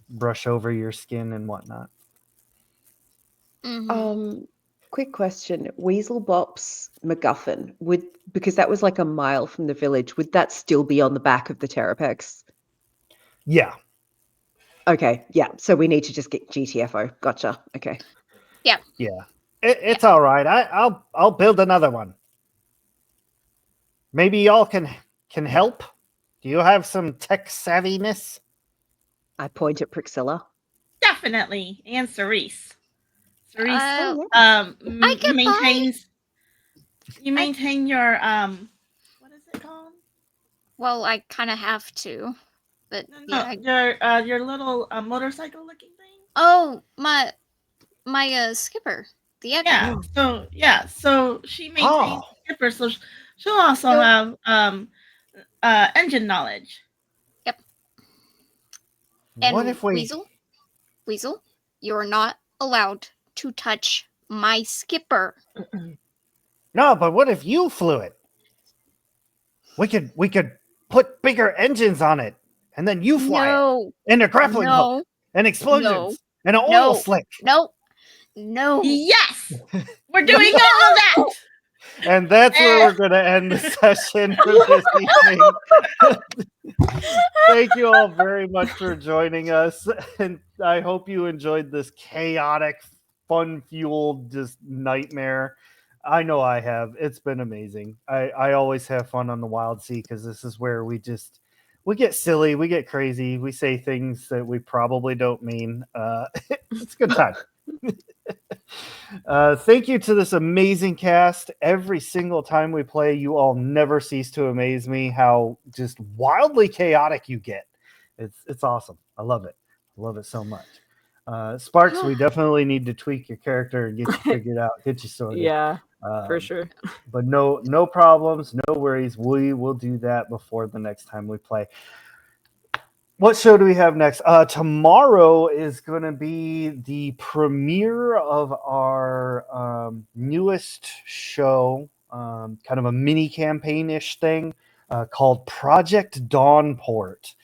brush over your skin and whatnot. Mhm. Quick question. Weasel Bop's MacGuffin, because that was like a mile from the village, would that still be on the back of the Terrapex? Yeah. Okay, yeah. So we need to just get GTFO. Gotcha. Okay. Yeah. It's all right. I'll build another one. Maybe y'all can help. Do you have some tech savviness? I point at Priscilla. Definitely, and Cerise. Cerise, oh, yeah. I can maintains. You maintain your what is it called? Well, I kind of have to. But No, yeah. your little motorcycle looking thing. Oh, my skipper, the Yeah. admiral. So she maintains Oh, the skipper, so she'll also So- have engine knowledge. Yep. what And if we? Weasel, you're not allowed to touch my skipper. No, but what if you flew it? We could put bigger engines on it, and then you fly it, No, and a grappling hook, no, and no, explosions, and an oil no, slick. no, no. Yes, we're doing all of that. And that's where we're going to end the session for this evening. Thank you all very much for joining us. And I hope you enjoyed this chaotic, fun-fueled just nightmare. I know I have. It's been amazing. I always have fun on the Wild Sea because this is where we get silly, we get crazy, we say things that we probably don't mean. It's a good time. Thank you to this amazing cast. Every single time we play, you all never cease to amaze me how just wildly chaotic you get. It's awesome. I love it. I love it so much. Sparks, we definitely need to tweak your character and get you figured out, get you sorted. Yeah, for sure. But no problems, no worries. We will do that before the next time we play. What show do we have next? Tomorrow is going to be the premiere of our newest show, kind of a mini campaign-ish thing called Project Dawnport.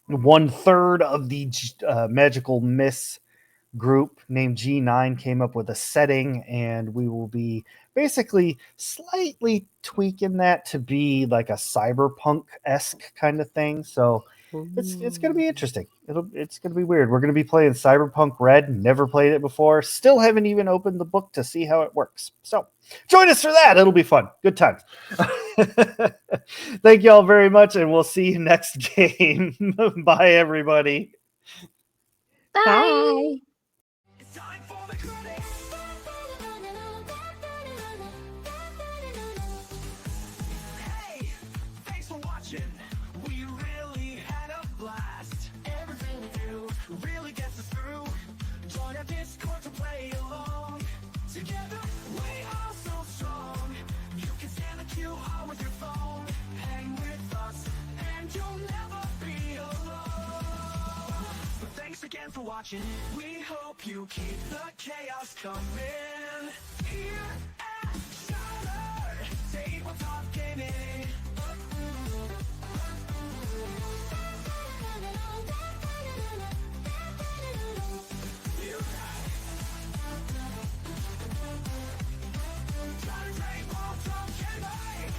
1/3 of the Magical Miss group named G9 came up with a setting, and we will be basically slightly tweaking that to be like a cyberpunk-esque kind of thing. So it's going to be interesting. It's going to be weird. We're going to be playing Cyberpunk Red. Never played it before. Still haven't even opened the book to see how it works. So join us for that. It'll be fun. Good times. Thank you all very much, and we'll see you next game. Bye, everybody. Bye. Bye. It's time for the credits. Hey, thanks for watching. We really had a blast. Everything we do really gets us through. Join our Discord to play along. Together we are so strong. You can stand the QR with your phone. Hang with us, and you'll never be alone. So thanks again for watching. We hope you keep the chaos coming. Here at Shattered Tabletop Gaming. Shattered Tabletop Gaming.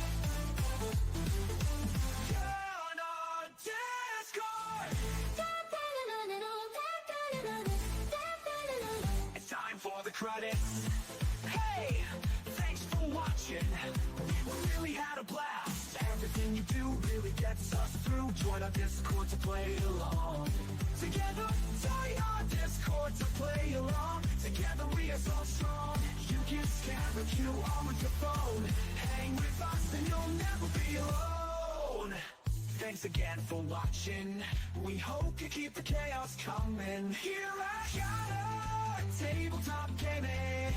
Join our Discord. It's time for the credits. Hey, thanks for watching. We really had a blast. Everything you do really gets us through. Join our Discord to play along. Together, join our Discord to play along. Together we are so strong. You can scan the QR with your phone. Hang with us and you'll never be alone. Thanks again for watching. We hope you keep the chaos coming. Here at Shattered Tabletop Gaming.